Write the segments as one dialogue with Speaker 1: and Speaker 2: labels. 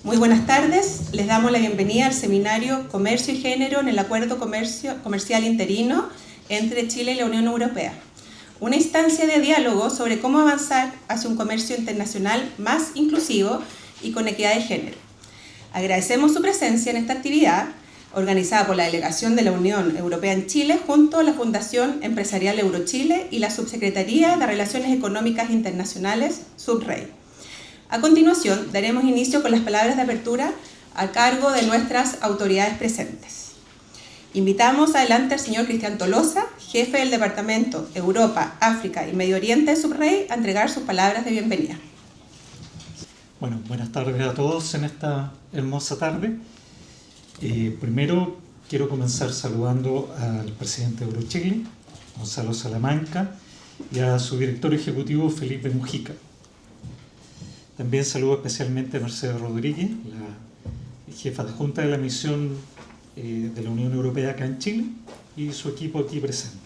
Speaker 1: Muy buenas tardes, les damos la bienvenida al seminario Comercio y Género en el Acuerdo Comercial Interino entre Chile y la Unión Europea. Una instancia de diálogo sobre cómo avanzar hacia un comercio internacional más inclusivo y con equidad de género. Agradecemos su presencia en esta actividad, organizada por la Delegación de la Unión Europea en Chile, junto a la Fundación Empresarial Eurochile y la Subsecretaría de Relaciones Económicas Internacionales, SUBREI. A continuación, daremos inicio con las palabras de apertura a cargo de nuestras autoridades presentes. Invitamos adelante al señor Cristian Tolosa, jefe del Departamento Europa, África y Medio Oriente de SUBREI, a entregar sus palabras de bienvenida.
Speaker 2: Bueno, buenas tardes a todos en esta hermosa tarde. Primero quiero comenzar saludando al presidente de Eurochile, Gonzalo Salamanca, y a su director ejecutivo, Felipe Mujica. También saludo especialmente a Mercedes Rodríguez, la jefa adjunta de la misión de la Unión Europea acá en Chile, y su equipo aquí presente.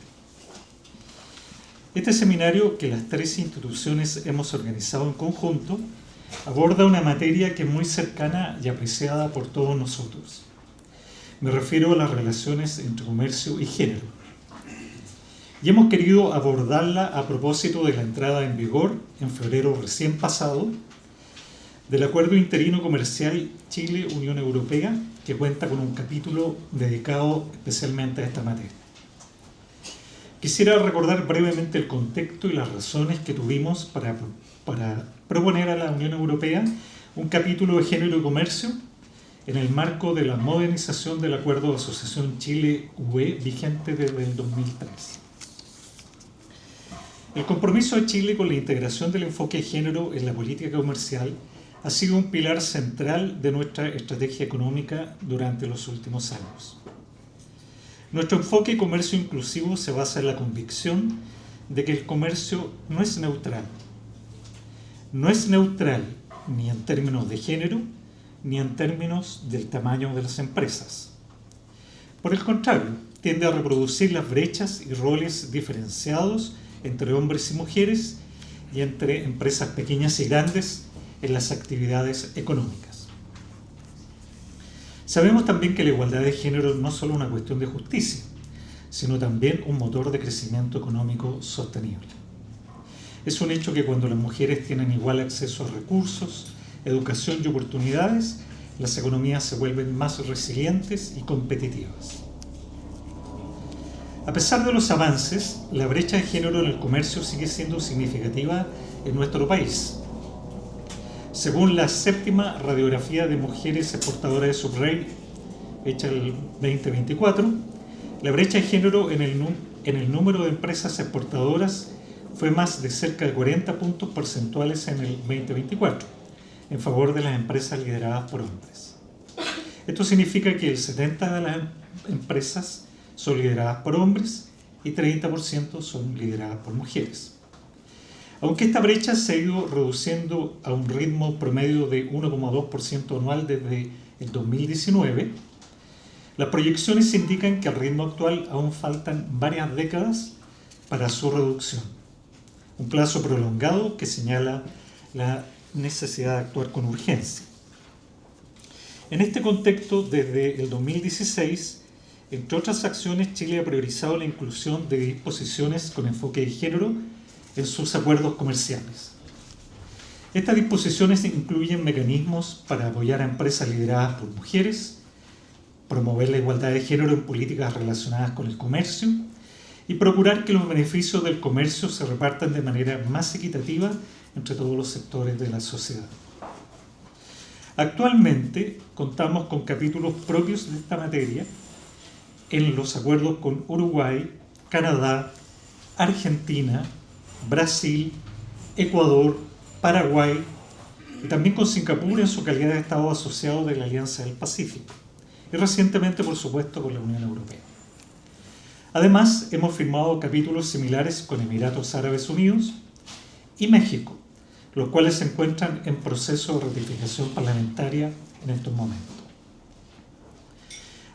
Speaker 2: Este seminario, que las tres instituciones hemos organizado en conjunto, aborda una materia que es muy cercana y apreciada por todos nosotros. Me refiero a las relaciones entre comercio y género. Y hemos querido abordarla a propósito de la entrada en vigor, en febrero recién pasado, del Acuerdo Interino Comercial Chile-Unión Europea, que cuenta con un capítulo dedicado especialmente a esta materia. Quisiera recordar brevemente el contexto y las razones que tuvimos para proponer a la Unión Europea un capítulo de género y comercio en el marco de la modernización del Acuerdo de Asociación Chile-UE vigente desde el 2003. El compromiso de Chile con la integración del enfoque de género en la política comercial ha sido un pilar central de nuestra estrategia económica durante los últimos años. Nuestro enfoque de comercio inclusivo se basa en la convicción de que el comercio no es neutral. No es neutral ni en términos de género, ni en términos del tamaño de las empresas. Por el contrario, tiende a reproducir las brechas y roles diferenciados entre hombres y mujeres y entre empresas pequeñas y grandes en las actividades económicas. Sabemos también que la igualdad de género no es solo una cuestión de justicia, sino también un motor de crecimiento económico sostenible. Es un hecho que cuando las mujeres tienen igual acceso a recursos, educación y oportunidades, las economías se vuelven más resilientes y competitivas. A pesar de los avances, la brecha de género en el comercio sigue siendo significativa en nuestro país. Según la séptima radiografía de mujeres exportadoras de SUBREI, hecha el 2024, la brecha de género en el número de empresas exportadoras fue más de cerca de 40 puntos porcentuales en el 2024, en favor de las empresas lideradas por hombres. Esto significa que el 70% de las empresas son lideradas por hombres y 30% son lideradas por mujeres. Aunque esta brecha se ha ido reduciendo a un ritmo promedio de 1,2% anual desde el 2019, las proyecciones indican que al ritmo actual aún faltan varias décadas para su reducción. Un plazo prolongado que señala la necesidad de actuar con urgencia. En este contexto, desde el 2016, entre otras acciones, Chile ha priorizado la inclusión de disposiciones con enfoque de género en sus acuerdos comerciales. Estas disposiciones incluyen mecanismos para apoyar a empresas lideradas por mujeres, promover la igualdad de género en políticas relacionadas con el comercio y procurar que los beneficios del comercio se repartan de manera más equitativa entre todos los sectores de la sociedad. Actualmente contamos con capítulos propios de esta materia en los acuerdos con Uruguay, Canadá, Argentina, Brasil, Ecuador, Paraguay y también con Singapur en su calidad de Estado asociado de la Alianza del Pacífico y recientemente, por supuesto, con la Unión Europea. Además, hemos firmado capítulos similares con Emiratos Árabes Unidos y México, los cuales se encuentran en proceso de ratificación parlamentaria en estos momentos.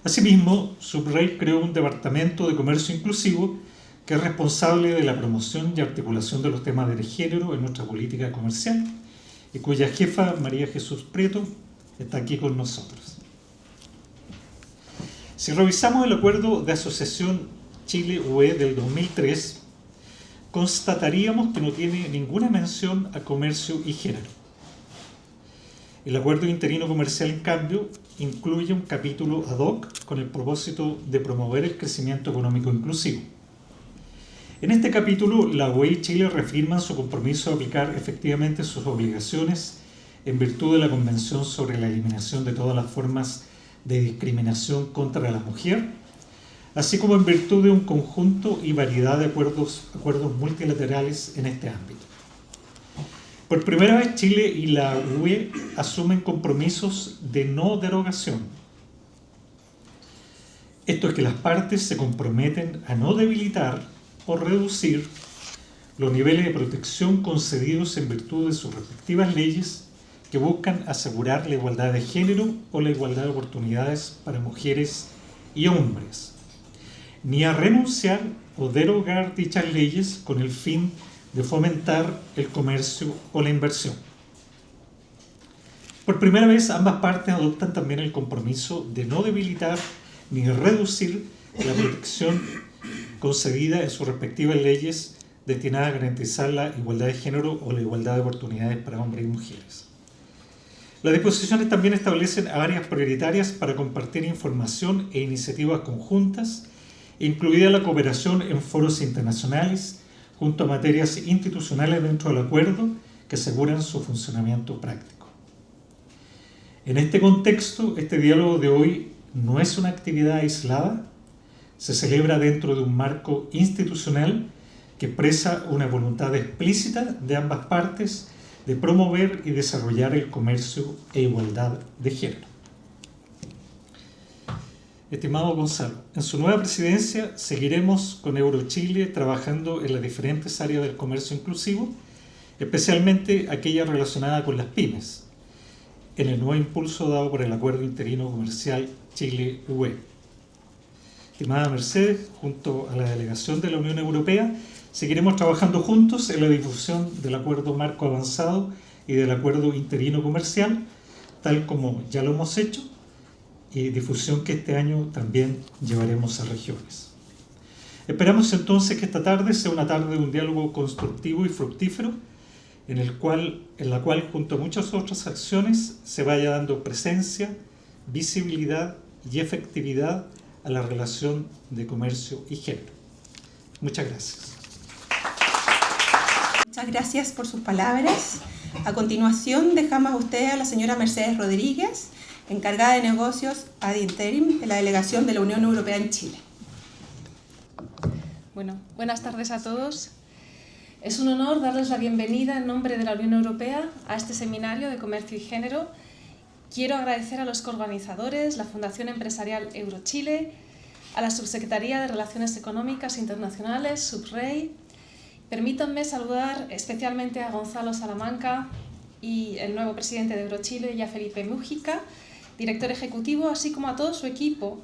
Speaker 2: Asimismo, SUBREI creó un departamento de comercio inclusivo que es responsable de la promoción y articulación de los temas de género en nuestra política comercial y cuya jefa, María Jesús Prieto, está aquí con nosotros. Si revisamos el acuerdo de asociación Chile-UE del 2003, constataríamos que no tiene ninguna mención a comercio y género. El acuerdo interino comercial, en cambio, incluye un capítulo ad hoc con el propósito de promover el crecimiento económico inclusivo. En este capítulo, la UE y Chile reafirman su compromiso de aplicar efectivamente sus obligaciones en virtud de la Convención sobre la Eliminación de todas las formas de discriminación contra la mujer, así como en virtud de un conjunto y variedad de acuerdos multilaterales en este ámbito. Por primera vez, Chile y la UE asumen compromisos de no derogación. Esto es que las partes se comprometen a no debilitar o reducir los niveles de protección concedidos en virtud de sus respectivas leyes que buscan asegurar la igualdad de género o la igualdad de oportunidades para mujeres y hombres, ni a renunciar o derogar dichas leyes con el fin de fomentar el comercio o la inversión. Por primera vez, ambas partes adoptan también el compromiso de no debilitar ni reducir la protección concedida en sus respectivas leyes destinadas a garantizar la igualdad de género o la igualdad de oportunidades para hombres y mujeres. Las disposiciones también establecen áreas prioritarias para compartir información e iniciativas conjuntas, incluida la cooperación en foros internacionales, junto a materias institucionales dentro del acuerdo que aseguran su funcionamiento práctico. En este contexto, este diálogo de hoy no es una actividad aislada, se celebra dentro de un marco institucional que expresa una voluntad explícita de ambas partes de promover y desarrollar el comercio e igualdad de género. Estimado Gonzalo, en su nueva presidencia seguiremos con Eurochile trabajando en las diferentes áreas del comercio inclusivo, especialmente aquella relacionada con las pymes, en el nuevo impulso dado por el Acuerdo Interino Comercial Chile-UE. Estimada Mercedes, junto a la delegación de la Unión Europea, seguiremos trabajando juntos en la difusión del Acuerdo Marco Avanzado y del Acuerdo Interino Comercial, tal como ya lo hemos hecho, y difusión que este año también llevaremos a regiones. Esperamos entonces que esta tarde sea una tarde de un diálogo constructivo y fructífero, en la cual, junto a muchas otras acciones, se vaya dando presencia, visibilidad y efectividad a la relación de comercio y género. Muchas gracias.
Speaker 1: Muchas gracias por sus palabras. A continuación, dejamos a usted a la señora Mercedes Rodríguez, encargada de negocios ad interim de la delegación de la Unión Europea en Chile.
Speaker 3: Bueno, buenas tardes a todos. Es un honor darles la bienvenida en nombre de la Unión Europea a este seminario de comercio y género. Quiero agradecer a los coorganizadores, la Fundación Empresarial Eurochile, a la Subsecretaría de Relaciones Económicas Internacionales, SUBREI. Permítanme saludar especialmente a Gonzalo Salamanca y el nuevo presidente de Eurochile, y a Felipe Mújica, director ejecutivo, así como a todo su equipo,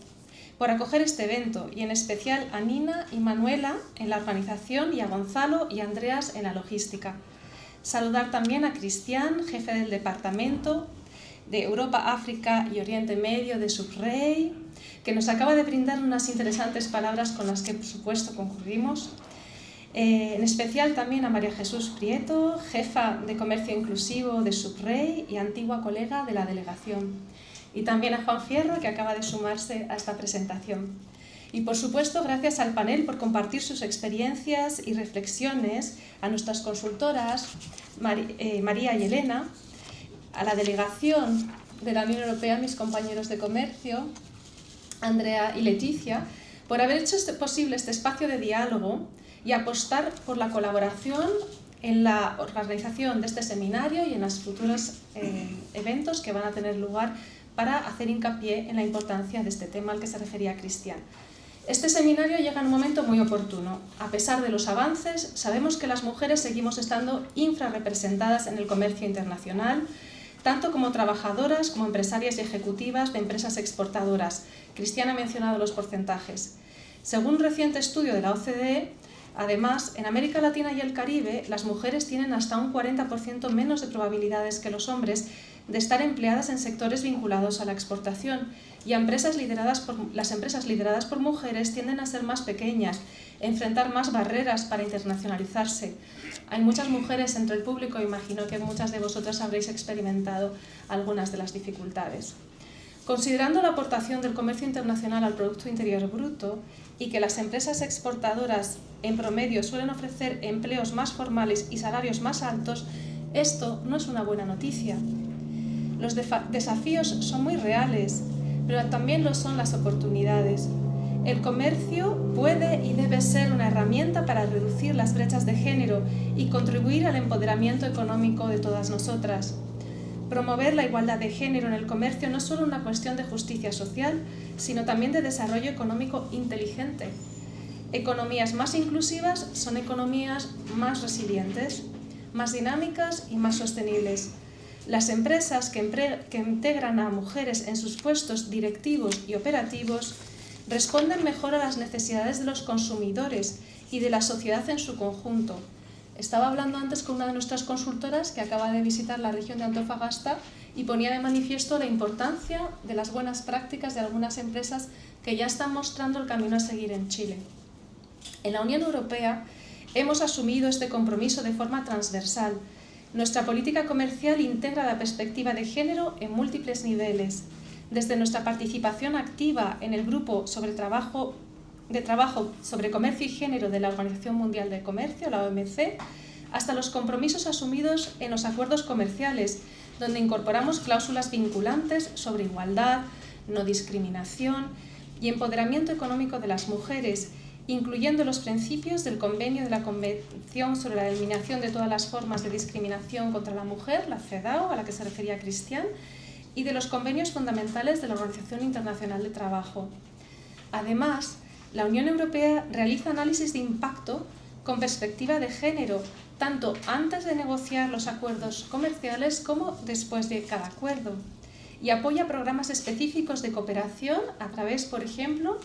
Speaker 3: por acoger este evento, y en especial a Nina y Manuela en la organización, y a Gonzalo y Andreas en la logística. Saludar también a Cristian, jefe del departamento de Europa, África y Oriente Medio de SUBREI, que nos acaba de brindar unas interesantes palabras con las que, por supuesto, concurrimos. En especial también a María Jesús Prieto, jefa de Comercio Inclusivo de SUBREI y antigua colega de la delegación. Y también a Juan Fierro, que acaba de sumarse a esta presentación. Y por supuesto, gracias al panel por compartir sus experiencias y reflexiones, a nuestras consultoras, María y Elena, a la delegación de la Unión Europea, mis compañeros de comercio, Andrea y Leticia, por haber hecho posible este espacio de diálogo y apostar por la colaboración en la organización de este seminario y en los futuros eventos que van a tener lugar para hacer hincapié en la importancia de este tema al que se refería Cristian. Este seminario llega en un momento muy oportuno. A pesar de los avances, sabemos que las mujeres seguimos estando infrarrepresentadas en el comercio internacional, tanto como trabajadoras como empresarias y ejecutivas de empresas exportadoras. Cristian ha mencionado los porcentajes. Según un reciente estudio de la OCDE, Además, en América Latina y el Caribe, las mujeres tienen hasta un 40% menos de probabilidades que los hombres de estar empleadas en sectores vinculados a la exportación, y las empresas lideradas por mujeres tienden a ser más pequeñas, enfrentar más barreras para internacionalizarse. Hay muchas mujeres entre el público, imagino que muchas de vosotras habréis experimentado algunas de las dificultades. Considerando la aportación del comercio internacional al Producto Interior Bruto y que las empresas exportadoras en promedio suelen ofrecer empleos más formales y salarios más altos, esto no es una buena noticia. Los desafíos son muy reales, pero también lo son las oportunidades. El comercio puede y debe ser una herramienta para reducir las brechas de género y contribuir al empoderamiento económico de todas nosotras. Promover la igualdad de género en el comercio no es solo una cuestión de justicia social, sino también de desarrollo económico inteligente. Economías más inclusivas son economías más resilientes, más dinámicas y más sostenibles. Las empresas que integran a mujeres en sus puestos directivos y operativos responden mejor a las necesidades de los consumidores y de la sociedad en su conjunto. Estaba hablando antes con una de nuestras consultoras que acaba de visitar la región de Antofagasta y ponía de manifiesto la importancia de las buenas prácticas de algunas empresas que ya están mostrando el camino a seguir en Chile. En la Unión Europea hemos asumido este compromiso de forma transversal. Nuestra política comercial integra la perspectiva de género en múltiples niveles, desde nuestra participación activa en el Grupo de Trabajo sobre Comercio y Género de la Organización Mundial del Comercio, la OMC, hasta los compromisos asumidos en los acuerdos comerciales, donde incorporamos cláusulas vinculantes sobre igualdad, no discriminación y empoderamiento económico de las mujeres, incluyendo los principios del Convenio de la Convención sobre la Eliminación de todas las formas de discriminación contra la mujer, la CEDAW, a la que se refería Cristian, y de los convenios fundamentales de la Organización Internacional de Trabajo. Además, la Unión Europea realiza análisis de impacto con perspectiva de género, tanto antes de negociar los acuerdos comerciales como después de cada acuerdo, y apoya programas específicos de cooperación a través, por ejemplo,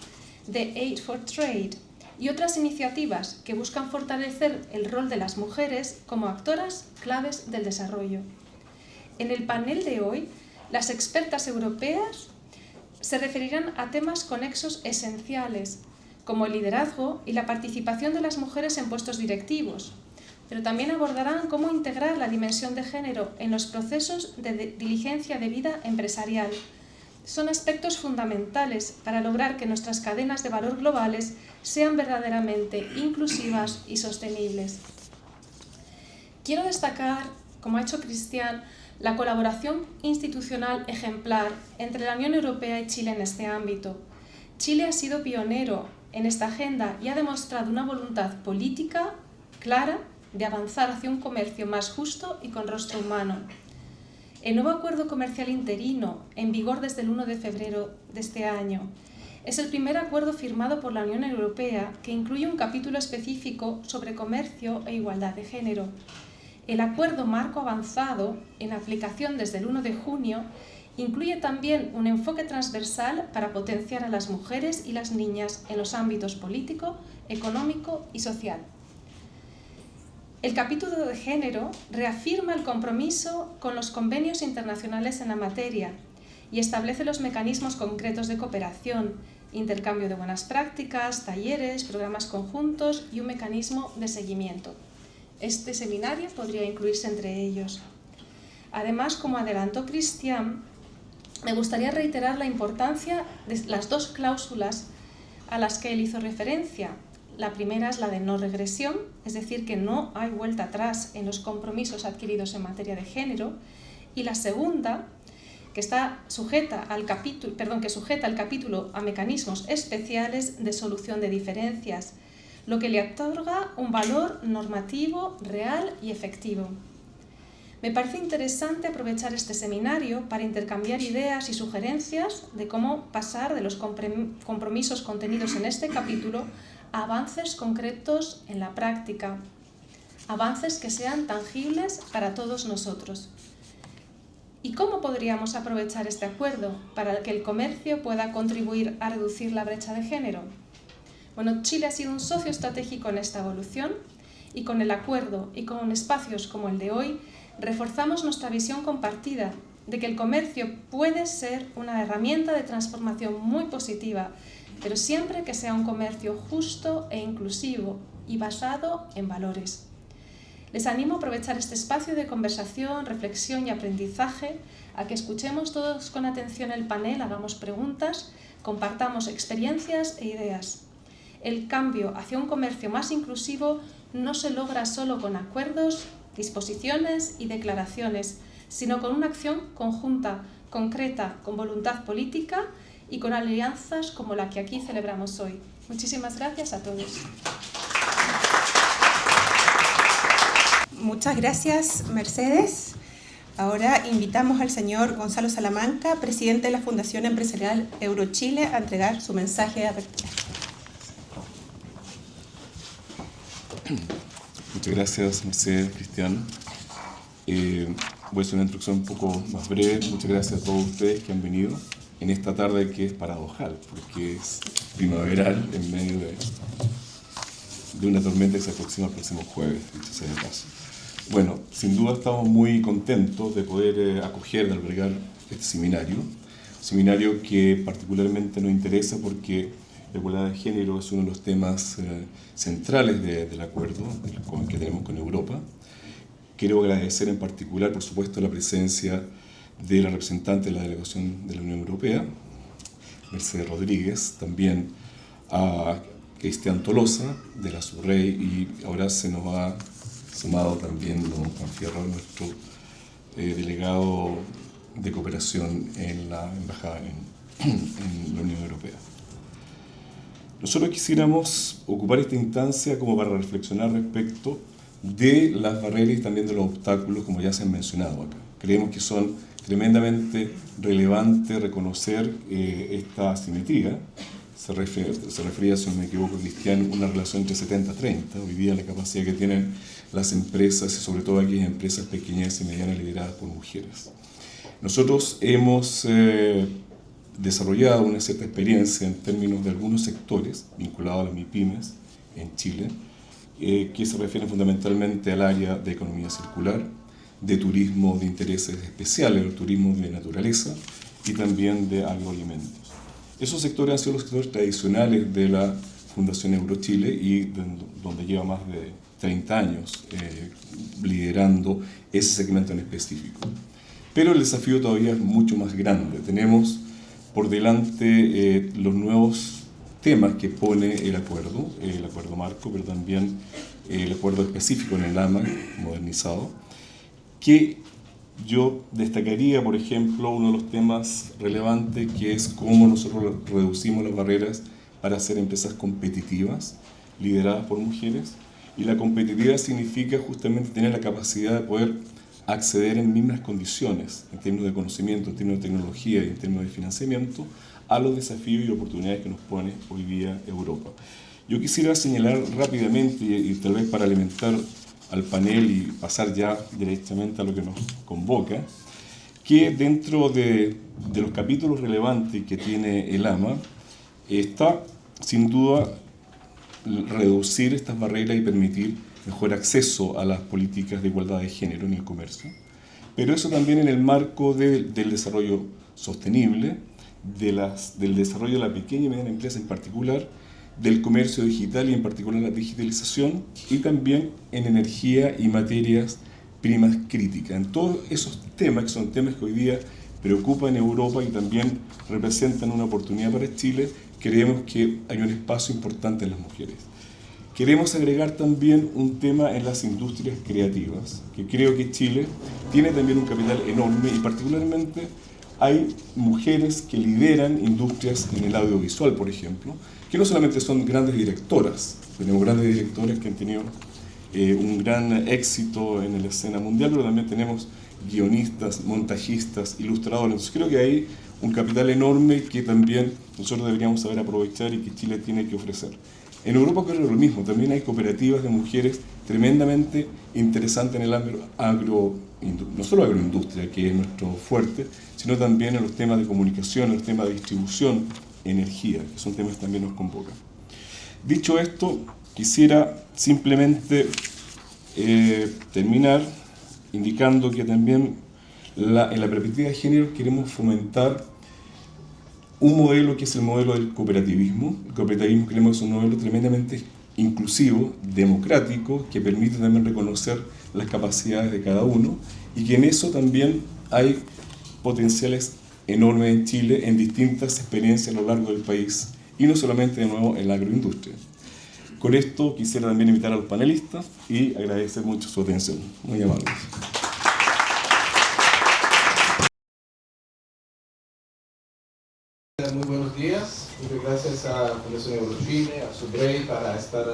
Speaker 3: de Aid for Trade y otras iniciativas que buscan fortalecer el rol de las mujeres como actoras claves del desarrollo. En el panel de hoy, las expertas europeas se referirán a temas conexos esenciales, como el liderazgo y la participación de las mujeres en puestos directivos, pero también abordarán cómo integrar la dimensión de género en los procesos de diligencia de vida empresarial. Son aspectos fundamentales para lograr que nuestras cadenas de valor globales sean verdaderamente inclusivas y sostenibles. Quiero destacar, como ha hecho Cristian, la colaboración institucional ejemplar entre la Unión Europea y Chile en este ámbito. Chile ha sido pionero en esta agenda y ha demostrado una voluntad política clara de avanzar hacia un comercio más justo y con rostro humano. El nuevo acuerdo comercial interino, en vigor desde el 1 de febrero de este año, es el primer acuerdo firmado por la Unión Europea que incluye un capítulo específico sobre comercio e igualdad de género. El acuerdo marco avanzado, en aplicación desde el 1 de junio, incluye también un enfoque transversal para potenciar a las mujeres y las niñas en los ámbitos político, económico y social. El capítulo de género reafirma el compromiso con los convenios internacionales en la materia y establece los mecanismos concretos de cooperación, intercambio de buenas prácticas, talleres, programas conjuntos y un mecanismo de seguimiento. Este seminario podría incluirse entre ellos. Además, como adelantó Cristian, me gustaría reiterar la importancia de las dos cláusulas a las que él hizo referencia. La primera es la de no regresión, es decir, que no hay vuelta atrás en los compromisos adquiridos en materia de género, y la segunda, que sujeta al capítulo a mecanismos especiales de solución de diferencias, lo que le otorga un valor normativo real y efectivo. Me parece interesante aprovechar este seminario para intercambiar ideas y sugerencias de cómo pasar de los compromisos contenidos en este capítulo a avances concretos en la práctica, avances que sean tangibles para todos nosotros. ¿Y cómo podríamos aprovechar este acuerdo para que el comercio pueda contribuir a reducir la brecha de género? Bueno, Chile ha sido un socio estratégico en esta evolución y con el acuerdo y con espacios como el de hoy reforzamos nuestra visión compartida de que el comercio puede ser una herramienta de transformación muy positiva, pero siempre que sea un comercio justo e inclusivo y basado en valores. Les animo a aprovechar este espacio de conversación, reflexión y aprendizaje, a que escuchemos todos con atención el panel, hagamos preguntas, compartamos experiencias e ideas. El cambio hacia un comercio más inclusivo no se logra solo con acuerdos, disposiciones y declaraciones, sino con una acción conjunta, concreta, con voluntad política y con alianzas como la que aquí celebramos hoy. Muchísimas gracias a todos.
Speaker 1: Muchas gracias, Mercedes. Ahora invitamos al señor Gonzalo Salamanca, presidente de la Fundación Empresarial Eurochile, a entregar su mensaje de apertura.
Speaker 4: Muchas gracias, Mercedes, Cristiano. Voy a hacer una introducción un poco más breve. Muchas gracias a todos ustedes que han venido en esta tarde que es paradojal, porque es primaveral en medio de una tormenta que se aproxima el próximo jueves, dicho sea de paso. Bueno, sin duda estamos muy contentos de poder acoger, de albergar este seminario que particularmente nos interesa porque la igualdad de género es uno de los temas centrales del acuerdo que tenemos con Europa. Quiero agradecer en particular, por supuesto, la presencia de la representante de la delegación de la Unión Europea, Mercedes Rodríguez, también a Cristian Tolosa, de la SUBREI, y ahora se nos ha sumado también don Juan Fierro, nuestro delegado de cooperación en la Embajada en la Unión Europea. Nosotros quisiéramos ocupar esta instancia como para reflexionar respecto de las barreras y también de los obstáculos, como ya se han mencionado acá. Creemos que son tremendamente relevantes reconocer esta asimetría. Se refería, si no me equivoco, Cristian, una relación entre 70-30. Hoy día la capacidad que tienen las empresas, y sobre todo aquellas empresas pequeñas y medianas lideradas por mujeres. Nosotros hemos desarrollado una cierta experiencia en términos de algunos sectores vinculados a las MIPYMES en Chile, que se refieren fundamentalmente al área de economía circular, de turismo de intereses especiales, el turismo de naturaleza y también de agroalimentos. Esos sectores han sido los sectores tradicionales de la Fundación Eurochile y donde lleva más de 30 años liderando ese segmento en específico. Pero el desafío todavía es mucho más grande. Tenemos por delante los nuevos temas que pone el acuerdo marco, pero también el acuerdo específico en el AMA modernizado, que yo destacaría, por ejemplo, uno de los temas relevantes, que es cómo nosotros reducimos las barreras para hacer empresas competitivas, lideradas por mujeres. Y la competitividad significa justamente tener la capacidad de poder acceder en mismas condiciones, en términos de conocimiento, en términos de tecnología y en términos de financiamiento, a los desafíos y oportunidades que nos pone hoy día Europa. Yo quisiera señalar rápidamente, y tal vez para alimentar al panel y pasar ya directamente a lo que nos convoca, que dentro de los capítulos relevantes que tiene el AMA está, sin duda, reducir estas barreras y permitir mejor acceso a las políticas de igualdad de género en el comercio, pero eso también en el marco del desarrollo sostenible, del desarrollo de la pequeña y mediana empresa en particular, del comercio digital y en particular la digitalización, y también en energía y materias primas críticas. En todos esos temas, que son temas que hoy día preocupan a Europa y también representan una oportunidad para Chile, creemos que hay un espacio importante en las mujeres. Queremos agregar también un tema en las industrias creativas, que creo que Chile tiene también un capital enorme y particularmente hay mujeres que lideran industrias en el audiovisual, por ejemplo, que no solamente son grandes directoras, tenemos grandes directoras que han tenido un gran éxito en la escena mundial, pero también tenemos guionistas, montajistas, ilustradores. Entonces creo que hay un capital enorme que también nosotros deberíamos saber aprovechar y que Chile tiene que ofrecer. En Europa creo lo mismo, también hay cooperativas de mujeres tremendamente interesantes en el ámbito no solo agroindustria, que es nuestro fuerte, sino también en los temas de comunicación, en los temas de distribución, energía, que son temas que también nos convocan. Dicho esto, quisiera simplemente terminar indicando que también en la perspectiva de género queremos fomentar un modelo que es el modelo del cooperativismo. El cooperativismo creemos que es un modelo tremendamente inclusivo, democrático, que permite también reconocer las capacidades de cada uno y que en eso también hay potenciales enormes en Chile en distintas experiencias a lo largo del país y no solamente de nuevo en la agroindustria. Con esto quisiera también invitar a los panelistas y agradecer mucho su atención. Muy amables.
Speaker 5: Muy buenos días, muchas gracias a Fundación Eurochile, a Subrey para estar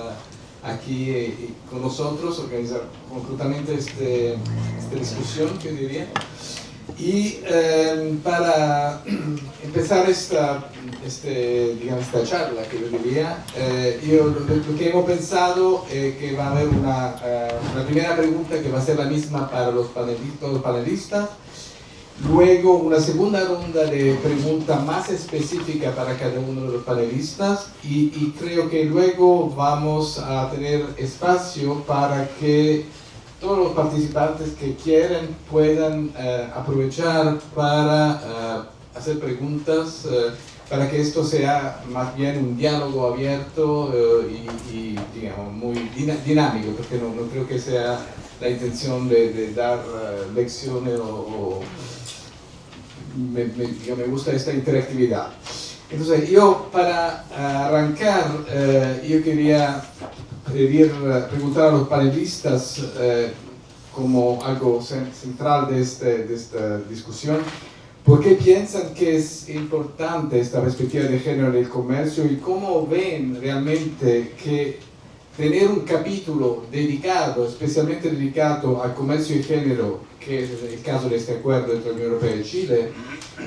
Speaker 5: aquí con nosotros, organizar concretamente esta discusión, que diría. Y para empezar esta charla, que yo diría, lo que hemos pensado que va a haber una primera pregunta que va a ser la misma para los panelistas. Luego una segunda ronda de preguntas más específica para cada uno de los panelistas y creo que luego vamos a tener espacio para que todos los participantes que quieran puedan aprovechar para hacer preguntas, para que esto sea más bien un diálogo abierto y digamos, muy dinámico, porque no creo que sea la intención de dar lecciones o me gusta esta interactividad. Entonces, yo para arrancar, yo quería preguntar a los panelistas como algo central de esta discusión, ¿por qué piensan que es importante esta perspectiva de género en el comercio y cómo ven realmente que tener un capítulo dedicado, especialmente dedicado al comercio y género, que es el caso de este acuerdo entre la Unión Europea y Chile,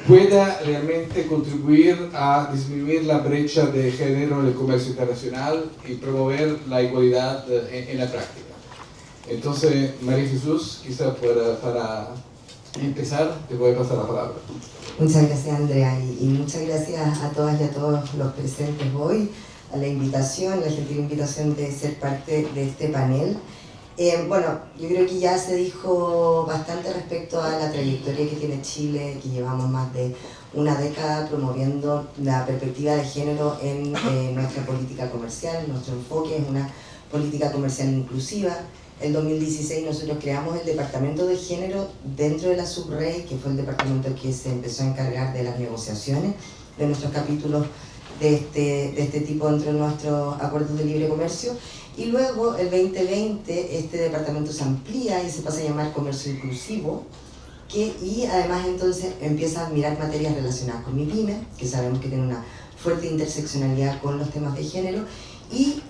Speaker 5: pueda realmente contribuir a disminuir la brecha de género en el comercio internacional y promover la igualdad en la práctica? Entonces, María Jesús, quizá para empezar, te voy a pasar la palabra.
Speaker 6: Muchas gracias, Andrea, y muchas gracias a todas y a todos los presentes hoy, a la invitación, la gentil invitación de ser parte de este panel. Bueno, yo creo que ya se dijo bastante respecto a la trayectoria que tiene Chile, que llevamos más de una década promoviendo la perspectiva de género en nuestra política comercial. Nuestro enfoque es una política comercial inclusiva. En 2016 nosotros creamos el Departamento de Género dentro de la Subrey, que fue el departamento que se empezó a encargar de las negociaciones de nuestros capítulos de este tipo dentro de nuestros acuerdos de libre comercio. Y luego, el 2020, este departamento se amplía y se pasa a llamar Comercio Inclusivo, y además entonces empieza a mirar materias relacionadas con MIPYME, que sabemos que tiene una fuerte interseccionalidad con los temas de género, y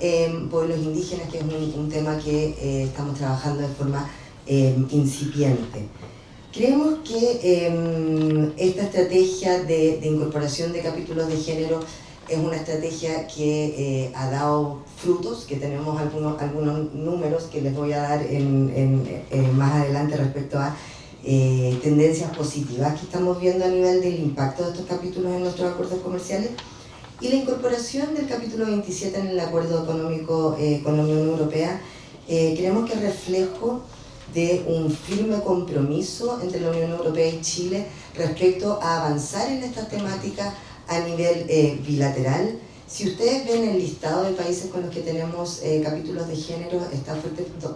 Speaker 6: pueblos indígenas, que es un tema que estamos trabajando de forma incipiente. Creemos que esta estrategia de incorporación de capítulos de género es una estrategia que ha dado frutos, que tenemos algunos números que les voy a dar más adelante respecto a tendencias positivas que estamos viendo a nivel del impacto de estos capítulos en nuestros acuerdos comerciales, y la incorporación del capítulo 27 en el acuerdo económico con la Unión Europea. Creemos que es reflejo de un firme compromiso entre la Unión Europea y Chile respecto a avanzar en estas temáticas a nivel bilateral. Si ustedes ven el listado de países con los que tenemos capítulos de género, está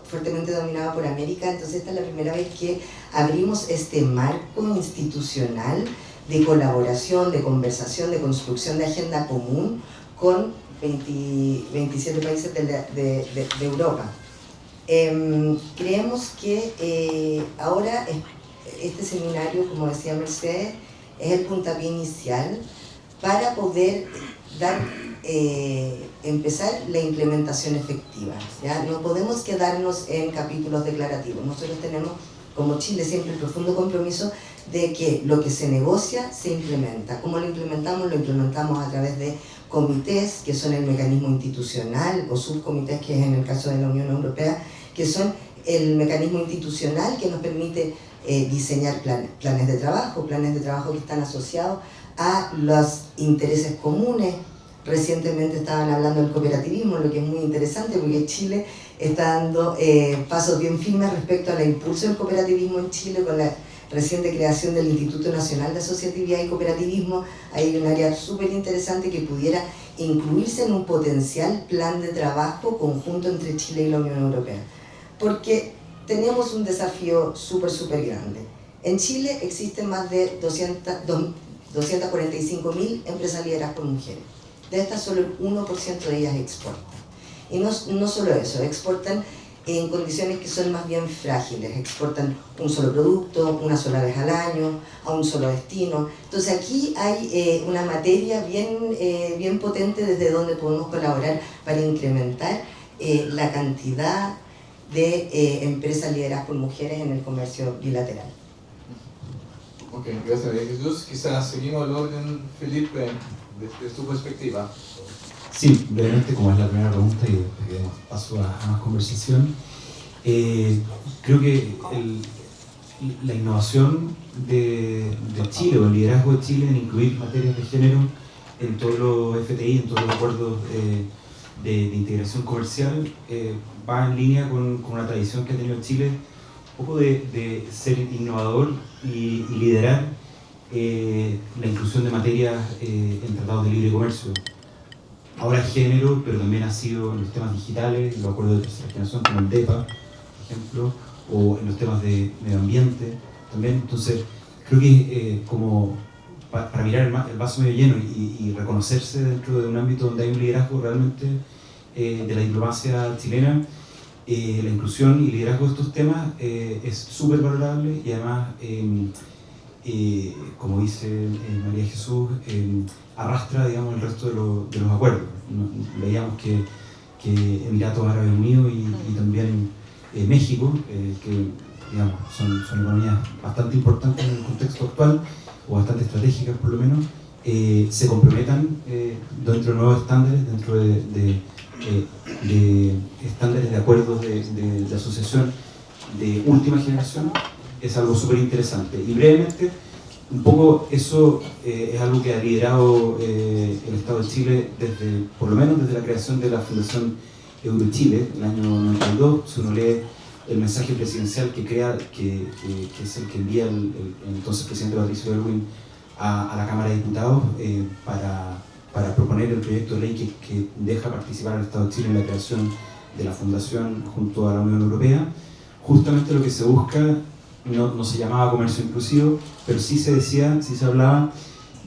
Speaker 6: fuertemente dominado por América. Entonces esta es la primera vez que abrimos este marco institucional de colaboración, de conversación, de construcción de agenda común con 27 países de Europa. Creemos que ahora este seminario, como decía Mercedes, es el puntapié inicial para poder empezar la implementación efectiva. ¿Ya? No podemos quedarnos en capítulos declarativos. Nosotros tenemos, como Chile, siempre el profundo compromiso de que lo que se negocia se implementa. ¿Cómo lo implementamos? Lo implementamos a través de comités, que son el mecanismo institucional, o subcomités, que es en el caso de la Unión Europea, que son el mecanismo institucional que nos permite diseñar planes de trabajo que están asociados a los intereses comunes, recientemente estaban hablando del cooperativismo, lo que es muy interesante porque Chile está dando pasos bien firmes respecto al impulso del cooperativismo en Chile con la reciente creación del Instituto Nacional de Asociatividad y Cooperativismo. Hay un área súper interesante que pudiera incluirse en un potencial plan de trabajo conjunto entre Chile y la Unión Europea. Porque tenemos un desafío súper grande. En Chile existen más de 245.000 empresas lideradas por mujeres. De estas, solo el 1% de ellas exportan. Y no solo eso, exportan en condiciones que son más bien frágiles. Exportan un solo producto, una sola vez al año, a un solo destino. Entonces aquí hay una materia bien potente desde donde podemos colaborar para incrementar la cantidad de empresas lideradas por mujeres en el comercio bilateral.
Speaker 5: Ok, gracias María Jesús. Quizás seguimos el orden, Felipe, desde tu perspectiva.
Speaker 7: Sí, brevemente, como es la primera pregunta y después que demos paso a más conversación, creo que la innovación de Chile, o el liderazgo de Chile en incluir materias de género en todos los FTI, en todos los acuerdos de integración comercial, va en línea con una tradición que ha tenido Chile, un poco de ser innovador y liderar la inclusión de materias en tratados de libre comercio. Ahora género, pero también ha sido en los temas digitales, en los acuerdos de tercera generación, como el DEPA, por ejemplo, o en los temas de medio ambiente también. Entonces, creo que como para mirar el vaso medio lleno y reconocerse dentro de un ámbito donde hay un liderazgo realmente de la diplomacia chilena, la inclusión y liderazgo de estos temas es súper valorable y además, como dice María Jesús, arrastra, digamos, el resto de los acuerdos. Veíamos que Emiratos Árabes Unidos y también México, que digamos, son economías bastante importantes en el contexto actual, o bastante estratégicas por lo menos, se comprometan dentro de nuevos estándares, dentro de estándares de acuerdos de asociación de última generación, es algo súper interesante. Y brevemente, un poco eso es algo que ha liderado el Estado de Chile por lo menos desde la creación de la Fundación Eurochile, en el año 92. Si uno lee el mensaje presidencial que es el que envía el entonces presidente Patricio Aylwin a la Cámara de Diputados para proponer el proyecto de ley que deja participar al Estado de Chile en la creación de la Fundación junto a la Unión Europea. Justamente lo que se busca no se llamaba comercio inclusivo, pero sí se hablaba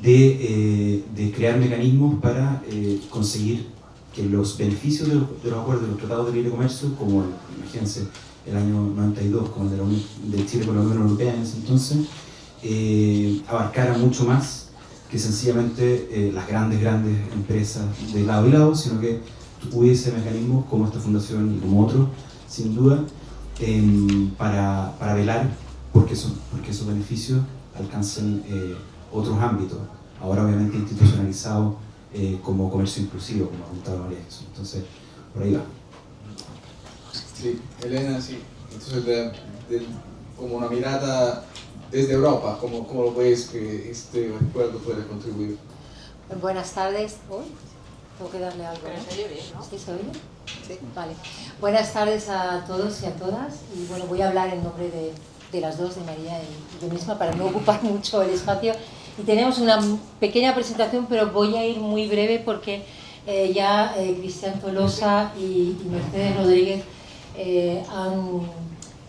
Speaker 7: de crear mecanismos para conseguir que los beneficios de los acuerdos de los tratados de libre comercio, como imagínense el año 92, como el de Chile con la Unión Europea en ese entonces, abarcara mucho más que sencillamente las grandes empresas de lado y lado, sino que hubiese mecanismos como esta fundación y como otros, sin duda, para velar porque esos beneficios alcancen otros ámbitos, ahora obviamente institucionalizados como comercio inclusivo, como apuntaba María Jesús. Entonces, por ahí va.
Speaker 5: Sí, Elena, sí. Entonces, como una mirada desde Europa, ¿cómo lo ves que este acuerdo puede contribuir?
Speaker 8: Buenas tardes. ¿Oh? Tengo que darle algo, ¿no? ¿Se oye bien, no? ¿Sí se oye? Sí. Vale. Buenas tardes a todos y a todas. Y bueno, voy a hablar en nombre de las dos, de María y yo misma, para no ocupar mucho el espacio. Y tenemos una pequeña presentación, pero voy a ir muy breve porque ya Cristian Tolosa y Mercedes Rodríguez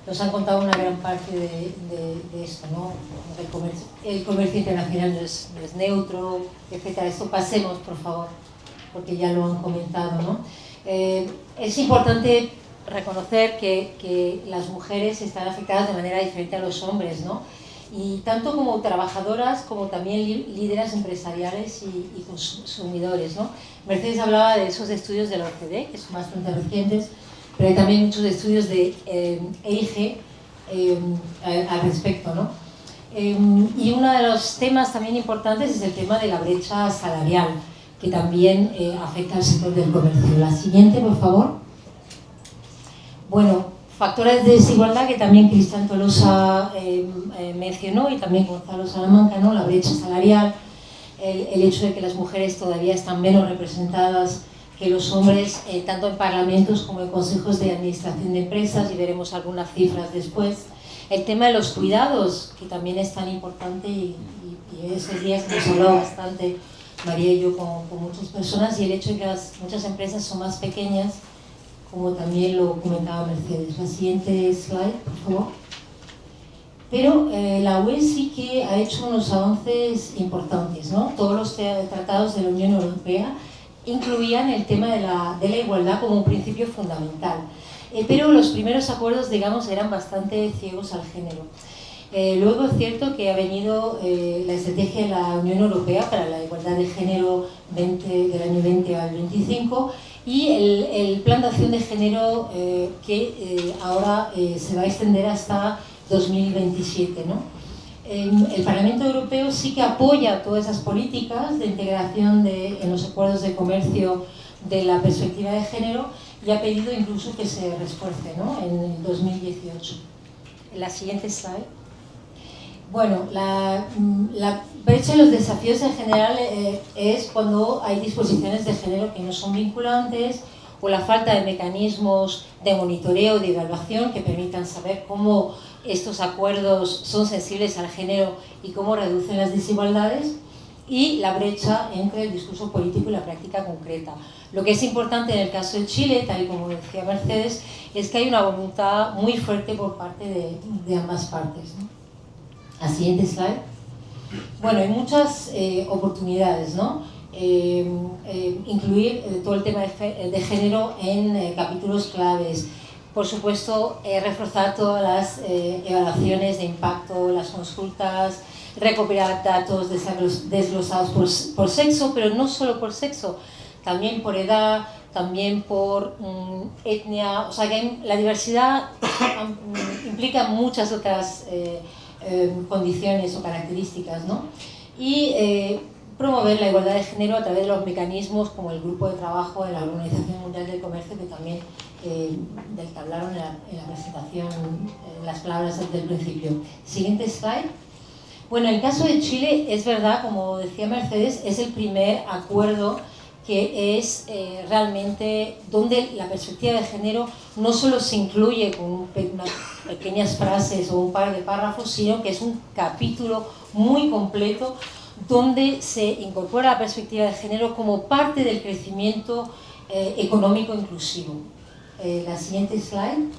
Speaker 8: nos han contado una gran parte de esto, ¿no? El comercio internacional no es neutro, etc. Esto pasemos, por favor, porque ya lo han comentado, ¿no? Es importante reconocer que las mujeres están afectadas de manera diferente a los hombres, ¿no? Y tanto como trabajadoras como también líderes empresariales y consumidores, ¿no? Mercedes hablaba de esos estudios de la OCDE, que son bastante recientes, pero hay también muchos estudios de EIG al respecto, ¿no? Y uno de los temas también importantes es el tema de la brecha salarial, que también afecta al sector del comercio. La siguiente, por favor. Bueno, factores de desigualdad que también Cristian Tolosa mencionó y también Gonzalo Salamanca, ¿no? La brecha salarial, el hecho de que las mujeres todavía están menos representadas que los hombres, tanto en parlamentos como en consejos de administración de empresas, y veremos algunas cifras después. El tema de los cuidados, que también es tan importante, y esos días hemos hablado bastante, María y yo, con muchas personas, y el hecho de que muchas empresas son más pequeñas, como también lo comentaba Mercedes. La siguiente slide, por favor. Pero la UE sí que ha hecho unos avances importantes, ¿no? Todos los tratados de la Unión Europea incluían el tema de la igualdad como un principio fundamental. Pero los primeros acuerdos, digamos, eran bastante ciegos al género. Luego es cierto que ha venido la estrategia de la Unión Europea para la igualdad de género del año 20 al 25 y el plan de acción de género que ahora se va a extender hasta 2027, ¿no? El Parlamento Europeo sí que apoya todas esas políticas de integración en los acuerdos de comercio de la perspectiva de género y ha pedido incluso que se refuerce, ¿no? En el 2018. La siguiente slide. Bueno, la brecha y los desafíos en general es cuando hay disposiciones de género que no son vinculantes o la falta de mecanismos de monitoreo, de evaluación que permitan saber cómo estos acuerdos son sensibles al género y cómo reducen las desigualdades, y la brecha entre el discurso político y la práctica concreta. Lo que es importante en el caso de Chile, tal y como decía Mercedes, es que hay una voluntad muy fuerte por parte de ambas partes, ¿no? La siguiente slide. Bueno, hay muchas oportunidades, ¿no? Incluir todo el tema de género en capítulos claves. Por supuesto, reforzar todas las evaluaciones de impacto, las consultas, recopilar datos desglosados por sexo, pero no solo por sexo, también por edad, también por etnia. O sea, que la diversidad implica muchas otras condiciones o características, ¿no? Y promover la igualdad de género a través de los mecanismos como el grupo de trabajo de la Organización Mundial del Comercio, que también del que hablaron en la presentación, en las palabras del principio. Siguiente slide. Bueno, en el caso de Chile, es verdad, como decía Mercedes, es el primer acuerdo que es realmente donde la perspectiva de género no solo se incluye con unas pequeñas frases o un par de párrafos, sino que es un capítulo muy completo donde se incorpora la perspectiva de género como parte del crecimiento económico inclusivo. La siguiente slide.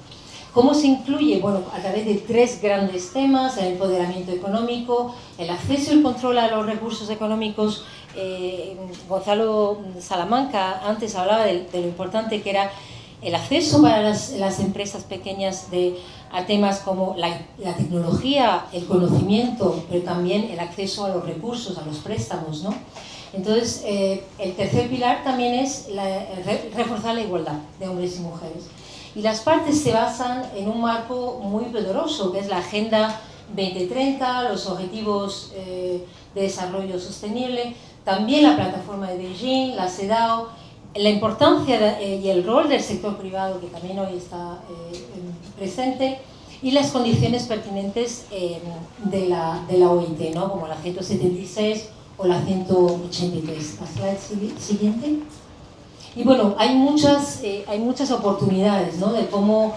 Speaker 8: ¿Cómo se incluye? Bueno, a través de 3 grandes temas: el empoderamiento económico, el acceso y el control a los recursos económicos. Gonzalo Salamanca antes hablaba de lo importante que era el acceso para las empresas pequeñas a temas como la tecnología, el conocimiento, pero también el acceso a los recursos, a los préstamos, ¿no? Entonces, el tercer pilar también es reforzar la igualdad de hombres y mujeres. Y las partes se basan en un marco muy poderoso, que es la Agenda 2030, los Objetivos de Desarrollo Sostenible, también la Plataforma de Beijing, la CEDAW, la importancia y el rol del sector privado, que también hoy está presente, y las condiciones pertinentes de la OIT, ¿no? Como la 176 o la 183. La slide siguiente. Y bueno, hay muchas oportunidades, ¿no? De cómo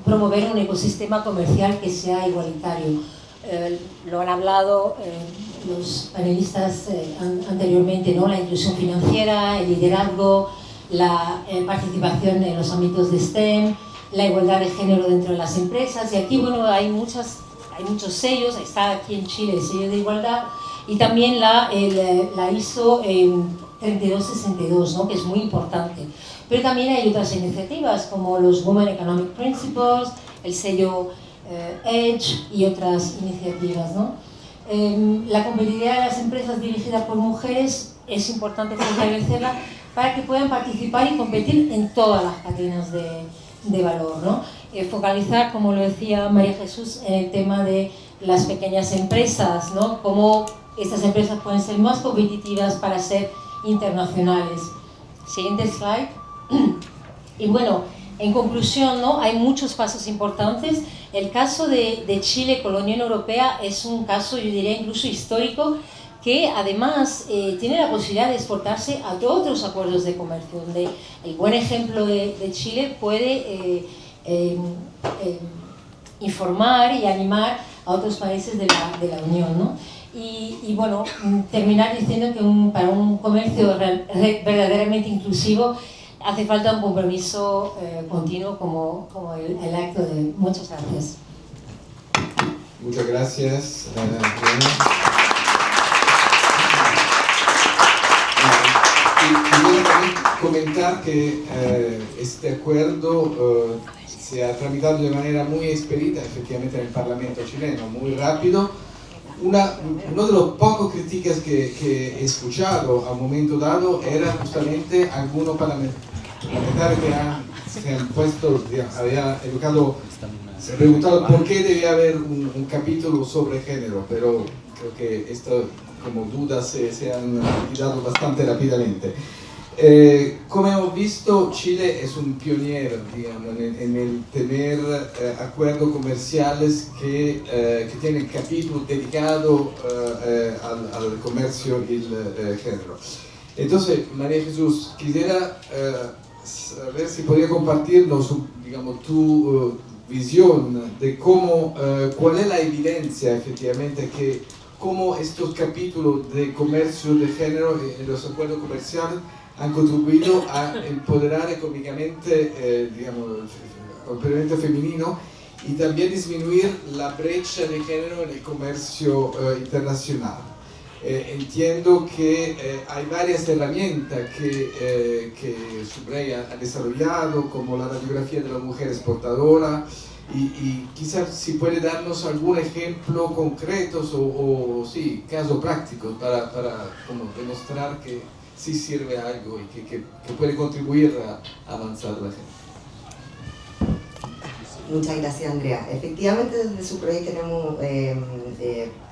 Speaker 8: promover un ecosistema comercial que sea igualitario. Lo han hablado los panelistas anteriormente, ¿no? La inclusión financiera, el liderazgo, la participación en los ámbitos de STEM, la igualdad de género dentro de las empresas. Y aquí, bueno, hay muchos sellos. Está aquí en Chile el sello de igualdad y también la ISO 3262, ¿no? Que es muy importante. Pero también hay otras iniciativas como los Women Economic Principles, el sello Edge y otras iniciativas, ¿no? La competitividad de las empresas dirigidas por mujeres es importante fortalecerla para que puedan participar y competir en todas las cadenas de valor, ¿no? Focalizar, como lo decía María Jesús, en el tema de las pequeñas empresas, ¿no? Cómo estas empresas pueden ser más competitivas para ser internacionales. Siguiente slide. Y bueno, en conclusión, ¿no? Hay muchos pasos importantes. El caso de Chile con la Unión Europea es un caso, yo diría, incluso histórico, que además tiene la posibilidad de exportarse a otros acuerdos de comercio, donde el buen ejemplo de Chile puede informar y animar a otros países de la Unión, ¿no? Y bueno, terminar diciendo que para un comercio verdaderamente inclusivo hace falta un compromiso continuo como el acto de... Muchas gracias.
Speaker 5: Muchas gracias, Quería también comentar que este acuerdo se ha tramitado de manera muy expedita, efectivamente, en el Parlamento chileno, muy rápido. Uno de los pocos críticas que he escuchado a un momento dado era justamente algunos parlamentarios que se han puesto, había educado, se han preguntado por qué debía haber un capítulo sobre género, pero creo que esto, como dudas, se han quitado bastante rápidamente. Como hemos visto, Chile es un pionero, digamos, en el tener acuerdos comerciales que tienen capítulo dedicado al comercio y el género. Entonces, María Jesús, quisiera saber si podría compartirnos, digamos, tu visión de cómo, cuál es la evidencia efectivamente que cómo estos capítulos de comercio de género en los acuerdos comerciales han contribuido a empoderar económicamente, digamos, el empoderamiento femenino y también disminuir la brecha de género en el comercio internacional. Entiendo que hay varias herramientas que Subrey ha desarrollado, como la radiografía de la mujer exportadora, y quizás si puede darnos algún ejemplo concreto o sí, caso práctico para como demostrar que sí sirve algo y que puede contribuir a avanzar la gente.
Speaker 6: Muchas gracias, Andrea. Efectivamente, desde Subrey tenemos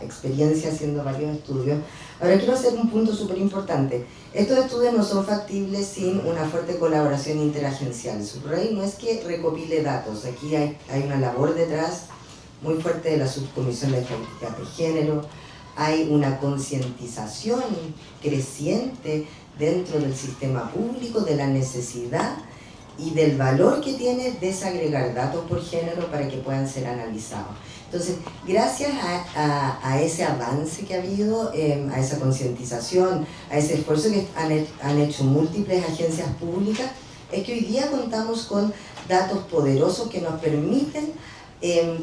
Speaker 6: experiencia haciendo varios estudios. Ahora quiero hacer un punto súper importante. Estos estudios no son factibles sin una fuerte colaboración interagencial. Subrey no es que recopile datos, aquí hay una labor detrás muy fuerte de la Subcomisión de Estadística de Género, hay una concientización creciente dentro del sistema público de la necesidad y del valor que tiene desagregar datos por género para que puedan ser analizados. Entonces, gracias a ese avance que ha habido, a esa concientización, a ese esfuerzo que han hecho múltiples agencias públicas, es que hoy día contamos con datos poderosos que nos permiten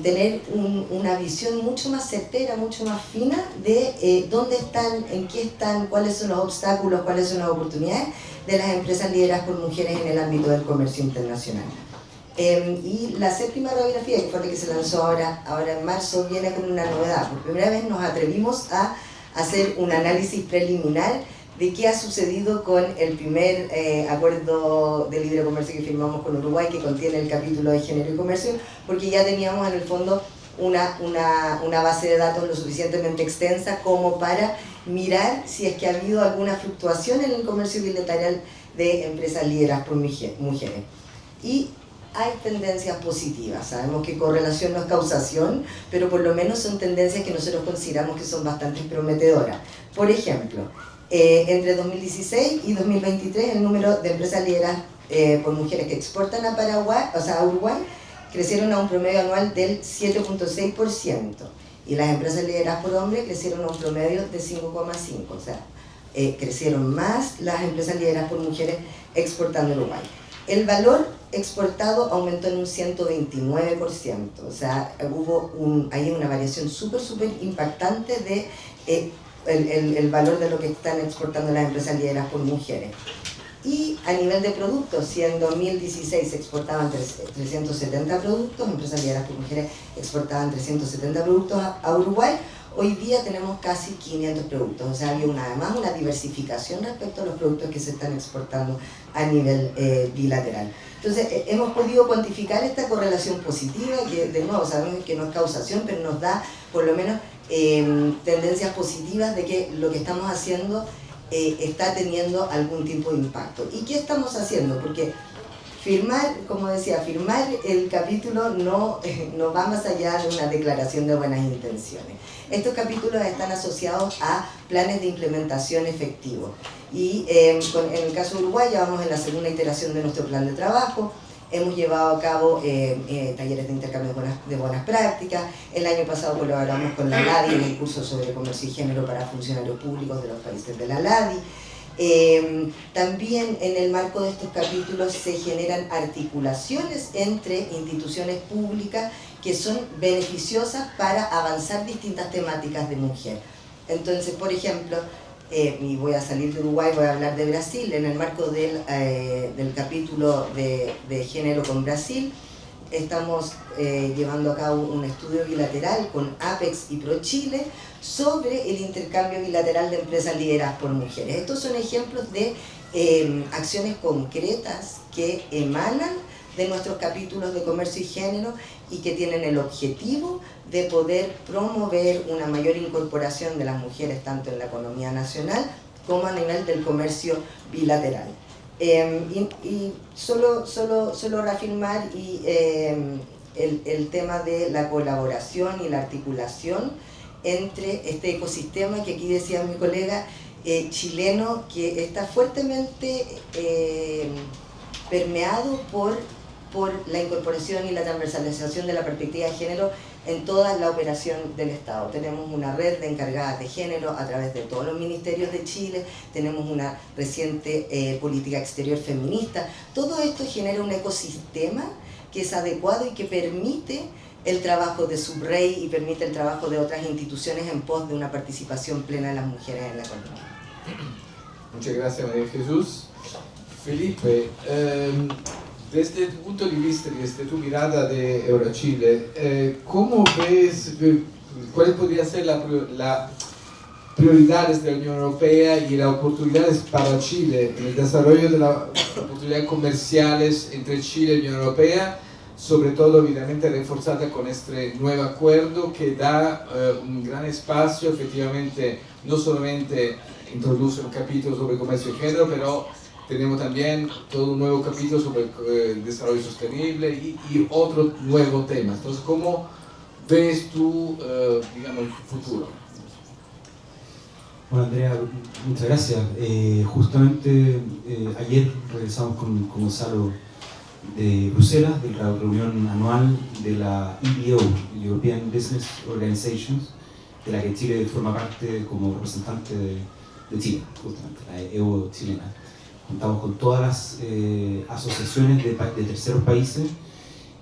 Speaker 6: tener una visión mucho más certera, mucho más fina de dónde están, en qué están, cuáles son los obstáculos, cuáles son las oportunidades de las empresas lideradas por mujeres en el ámbito del comercio internacional. Y la séptima radiografía, que fue la que se lanzó ahora en marzo, viene con una novedad. Por primera vez nos atrevimos a hacer un análisis preliminar de qué ha sucedido con el primer acuerdo de libre comercio que firmamos con Uruguay, que contiene el capítulo de género y comercio, porque ya teníamos en el fondo una base de datos lo suficientemente extensa como para mirar si es que ha habido alguna fluctuación en el comercio bilateral de empresas lideradas por mujeres. Y hay tendencias positivas. Sabemos que correlación no es causación, pero por lo menos son tendencias que nosotros consideramos que son bastante prometedoras. Por ejemplo, entre 2016 y 2023 el número de empresas lideradas por mujeres que exportan a Paraguay, o sea, a Uruguay, crecieron a un promedio anual del 7.6%, y las empresas lideradas por hombres crecieron a un promedio de 5.5%, o sea, crecieron más las empresas lideradas por mujeres exportando a Uruguay. El valor exportado aumentó en un 129%, o sea, hay una variación súper impactante de el valor de lo que están exportando las empresas lideradas por mujeres. Y a nivel de productos, si en 2016 se exportaban 370 productos, empresas lideradas por mujeres exportaban 370 productos a Uruguay, hoy día tenemos casi 500 productos, o sea, había además una diversificación respecto a los productos que se están exportando a nivel bilateral. Entonces, hemos podido cuantificar esta correlación positiva, que de nuevo sabemos que no es causación, pero nos da por lo menos tendencias positivas de que lo que estamos haciendo está teniendo algún tipo de impacto. ¿Y qué estamos haciendo? Porque firmar, como decía, firmar el capítulo no va más allá de una declaración de buenas intenciones. Estos capítulos están asociados a planes de implementación efectivos. Y en el caso de Uruguay ya vamos en la segunda iteración de nuestro plan de trabajo. Hemos llevado a cabo talleres de intercambio de buenas prácticas. El año pasado colaboramos con la LADI en el curso sobre comercio y género para funcionarios públicos de los países de la LADI. También en el marco de estos capítulos se generan articulaciones entre instituciones públicas que son beneficiosas para avanzar distintas temáticas de mujer. Entonces, por ejemplo, y voy a salir de Uruguay, voy a hablar de Brasil, en el marco del capítulo de género con Brasil, estamos llevando a cabo un estudio bilateral con Apex y ProChile sobre el intercambio bilateral de empresas lideradas por mujeres. Estos son ejemplos de acciones concretas que emanan de nuestros capítulos de comercio y género y que tienen el objetivo de poder promover una mayor incorporación de las mujeres tanto en la economía nacional como a nivel del comercio bilateral. Y solo reafirmar el tema de la colaboración y la articulación entre este ecosistema que aquí decía mi colega chileno, que está fuertemente permeado por la incorporación y la transversalización de la perspectiva de género en toda la operación del Estado. Tenemos una red de encargadas de género a través de todos los ministerios de Chile, tenemos una reciente política exterior feminista. Todo esto genera un ecosistema que es adecuado y que permite el trabajo de Subrey y permite el trabajo de otras instituciones en pos de una participación plena de las mujeres en la economía.
Speaker 5: Muchas gracias, María Jesús. Felipe, desde tu punto de vista, desde tu mirada de Eurochile, ¿cómo ves, cuáles podrían ser las prioridades de la Unión Europea y las oportunidades para Chile en el desarrollo de las oportunidades comerciales entre Chile y la Unión Europea, sobre todo evidentemente reforzada con este nuevo acuerdo que da un gran espacio, efectivamente, no solamente introduce un capítulo sobre comercio y género, pero tenemos también todo un nuevo capítulo sobre el desarrollo sostenible y otros nuevos temas. Entonces, ¿cómo ves tú, digamos, el futuro?
Speaker 7: Bueno, Andrea, muchas gracias. Justamente ayer regresamos con Gonzalo de Bruselas, de la reunión anual de la EBO, European Business Organizations, de la que Chile forma parte como representante de Chile, justamente, la EBO chilena. Contamos con todas las asociaciones de terceros países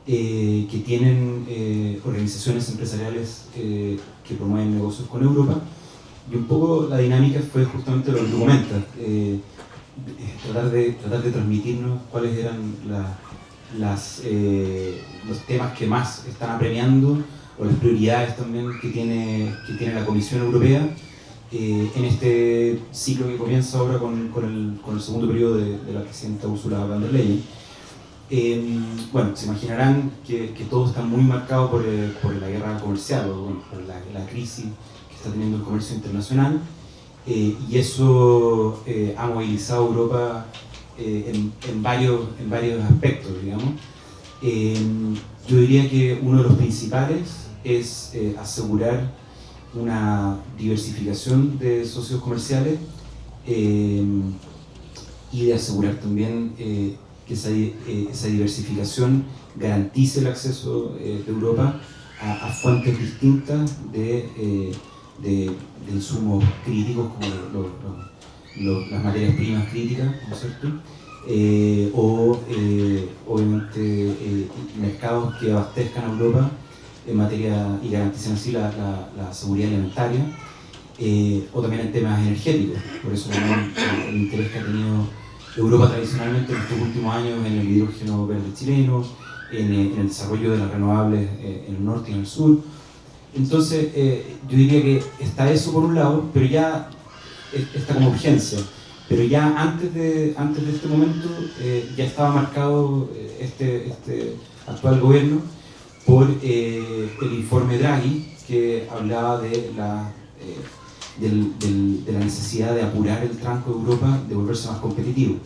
Speaker 7: que tienen organizaciones empresariales que promueven negocios con Europa. Y un poco la dinámica fue justamente lo que tú comentas, tratar de transmitirnos cuáles eran los temas que más están apremiando o las prioridades también que tiene la Comisión Europea en este ciclo que comienza ahora con el segundo periodo de la presidenta Ursula von der Leyen. Bueno, se imaginarán que todo está muy marcado por la guerra comercial o por la crisis que está teniendo el comercio internacional, y eso ha movilizado a Europa en varios aspectos, digamos. Yo diría que uno de los principales es asegurar una diversificación de socios comerciales y de asegurar también que esa diversificación garantice el acceso de Europa a fuentes distintas de insumos críticos como las materias primas críticas, ¿no es cierto? Obviamente mercados que abastezcan a Europa en materia y garanticen así la seguridad alimentaria, o también en temas energéticos. Por eso también el interés que ha tenido Europa tradicionalmente en estos últimos años en el hidrógeno verde chileno, en el desarrollo de las renovables en el norte y en el sur. Entonces yo diría que está eso por un lado, pero ya está como urgencia. Pero ya antes de este momento ya estaba marcado este actual gobierno por el informe Draghi, que hablaba de la necesidad de apurar el tranco de Europa, de volverse más competitivo.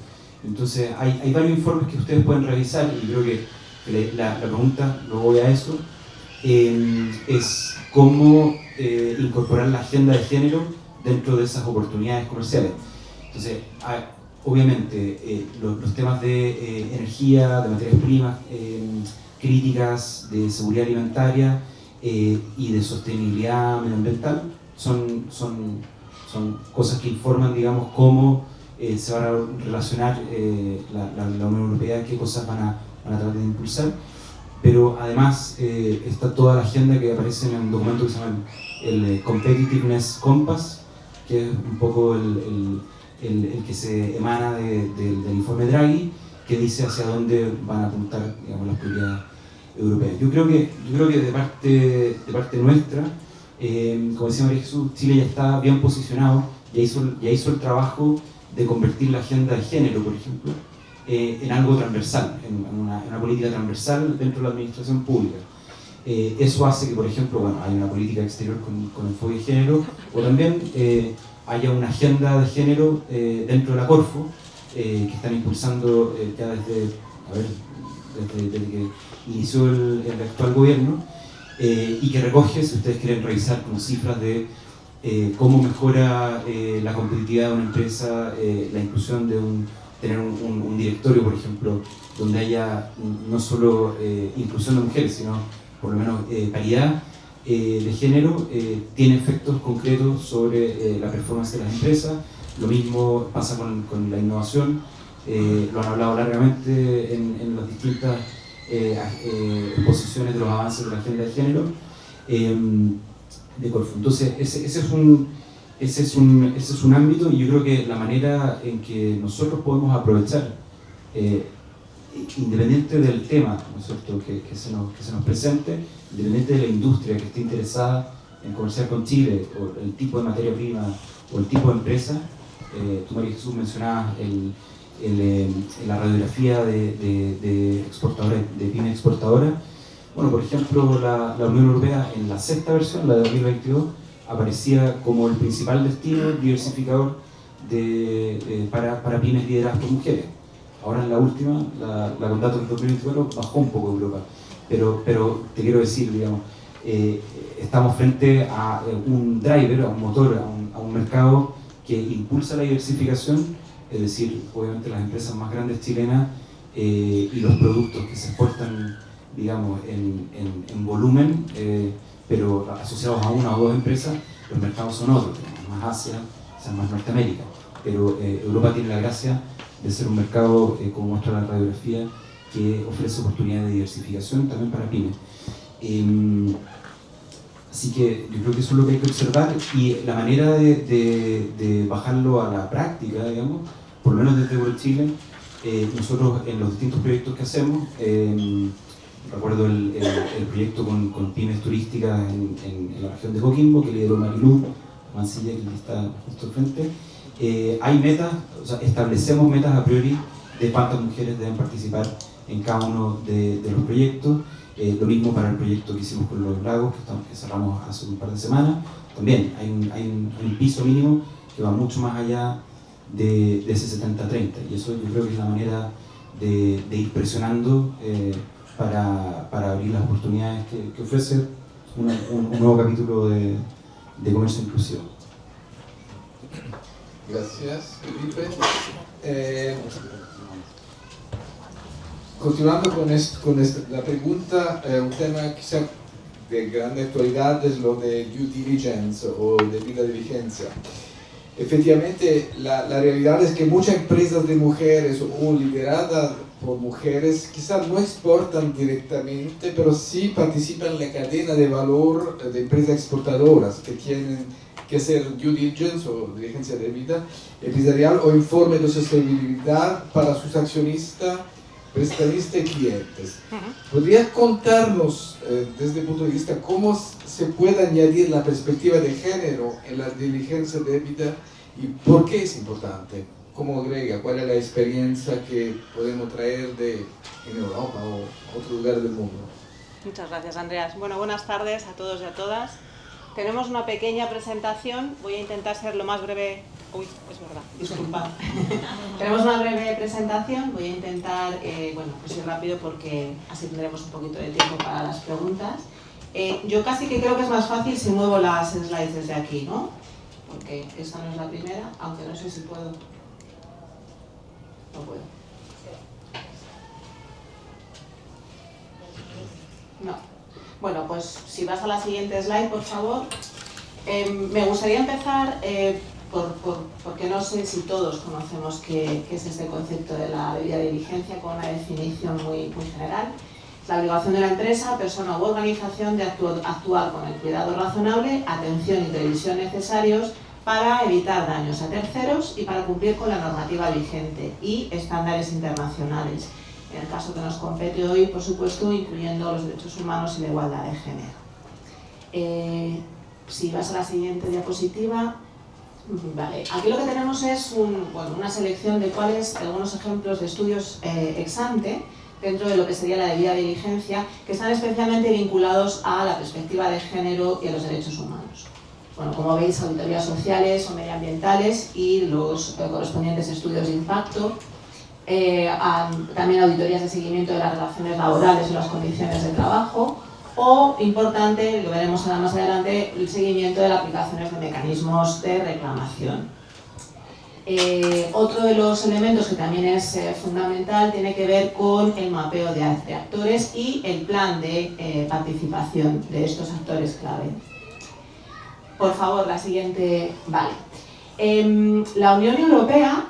Speaker 7: Entonces hay varios informes que ustedes pueden revisar y creo que la pregunta, luego voy a eso, es cómo incorporar la agenda de género dentro de esas oportunidades comerciales. Entonces, obviamente, los temas de energía, de materias primas, críticas de seguridad alimentaria y de sostenibilidad medioambiental son cosas que informan, digamos, cómo se van a relacionar la Unión Europea, qué cosas van a tratar de impulsar. Pero además está toda la agenda que aparece en un documento que se llama el Competitiveness Compass, que es un poco el que se emana del informe Draghi, que dice hacia dónde van a apuntar, digamos, las prioridades europeas. Yo creo que de parte nuestra, como decía María Jesús, Chile ya está bien posicionado, ya hizo el trabajo de convertir la agenda de género, por ejemplo, en algo transversal, en una política transversal dentro de la administración pública. Eso hace que, por ejemplo, bueno, haya una política exterior con enfoque de género, o también haya una agenda de género dentro de la Corfo, que están impulsando ya desde que inició el actual gobierno, y que recoge, si ustedes quieren revisar como cifras de cómo mejora la competitividad de una empresa, la inclusión de tener un directorio, por ejemplo, donde haya no solo inclusión de mujeres, sino por lo menos paridad de género, tiene efectos concretos sobre la performance de las empresas. Lo mismo pasa con la innovación, lo han hablado largamente en las distintas exposiciones de los avances de la agenda de género de Corfo. Entonces, ese es un ámbito, y yo creo que la manera en que nosotros podemos aprovechar, independiente del tema, ¿no es cierto?, que se nos presente, independiente de la industria que esté interesada en comerciar con Chile, o el tipo de materia prima, o el tipo de empresa. Tú, María Jesús, mencionabas la radiografía de exportadores, de pymes exportadoras. Bueno, por ejemplo, la Unión Europea en la sexta versión, la de 2022, aparecía como el principal destino diversificador para pymes lideradas por mujeres. Ahora en la última, la con datos de 2024, bajó un poco Europa. Pero te quiero decir, digamos, estamos frente a un driver, a un motor, a un mercado que impulsa la diversificación, es decir, obviamente las empresas más grandes chilenas y los productos que se exportan, digamos, en volumen, pero asociados a una o dos empresas, los mercados son otros, más Asia, más Norteamérica. Pero Europa tiene la gracia de ser un mercado, como muestra la radiografía, que ofrece oportunidades de diversificación también para pymes. Así que yo creo que eso es lo que hay que observar, y la manera de bajarlo a la práctica, digamos, por lo menos desde World Chile, nosotros en los distintos proyectos que hacemos, recuerdo el proyecto con pymes turísticas en la región de Coquimbo, que lideró Marilú Mancilla, que está justo al frente. Hay metas, o sea, establecemos metas a priori de cuántas mujeres deben participar en cada uno de los proyectos. Lo mismo para el proyecto que hicimos con los lagos, que cerramos hace un par de semanas. También hay un piso mínimo que va mucho más allá de ese 70-30, y eso yo creo que es la manera de ir presionando para abrir las oportunidades que ofrece un nuevo capítulo de comercio inclusivo.
Speaker 5: Gracias, Felipe. Continuando con la pregunta, un tema quizá de gran actualidad es lo de due diligence o debida diligencia. Efectivamente, la realidad es que muchas empresas de mujeres o lideradas por mujeres quizás no exportan directamente, pero sí participan en la cadena de valor de empresas exportadoras que tienen que hacer due diligence o diligencia debida empresarial o informe de sostenibilidad para sus accionistas, prestamistas y clientes. ¿Podrías contarnos desde el punto de vista cómo se puede añadir la perspectiva de género en la diligencia debida y por qué es importante? ¿Cómo agrega? ¿Cuál es la experiencia que podemos traer en Europa o otros lugares del mundo?
Speaker 9: Muchas gracias, Andreas. Bueno, buenas tardes a todos y a todas.
Speaker 1: tenemos una pequeña presentación, voy a intentar ser lo más breve. Uy, es verdad, disculpad. Tenemos una breve presentación, voy a intentar, bueno, pues ir rápido porque así tendremos un poquito de tiempo para las preguntas. Yo casi que creo que es más fácil si muevo las slides desde aquí, ¿no? Porque esta no es la primera, aunque no sé si puedo. No puedo. No. Bueno, pues si vas a la siguiente slide, por favor. Me gustaría empezar porque no sé si todos conocemos qué es este concepto de la debida diligencia con una definición muy general. La obligación de la empresa, persona u organización de actuar con el cuidado razonable, atención y previsión necesarios para evitar daños a terceros y para cumplir con la normativa vigente y estándares internacionales. En el caso que nos compete hoy, por supuesto, incluyendo los derechos humanos y la igualdad de género. Si vas a la siguiente diapositiva, vale. Aquí lo que tenemos es una selección de algunos ejemplos de estudios ex ante dentro de lo que sería la debida diligencia, que están especialmente vinculados a la perspectiva de género y a los derechos humanos. Bueno, como veis, auditorías sociales o medioambientales y los correspondientes estudios de impacto, también auditorías de seguimiento de las relaciones laborales o las condiciones de trabajo, o, importante, lo veremos ahora más adelante, el seguimiento de las aplicaciones de mecanismos de reclamación. Otro de los elementos que también es fundamental tiene que ver con el mapeo de actores y el plan de participación de estos actores clave. Por favor, la siguiente. Vale. La Unión Europea,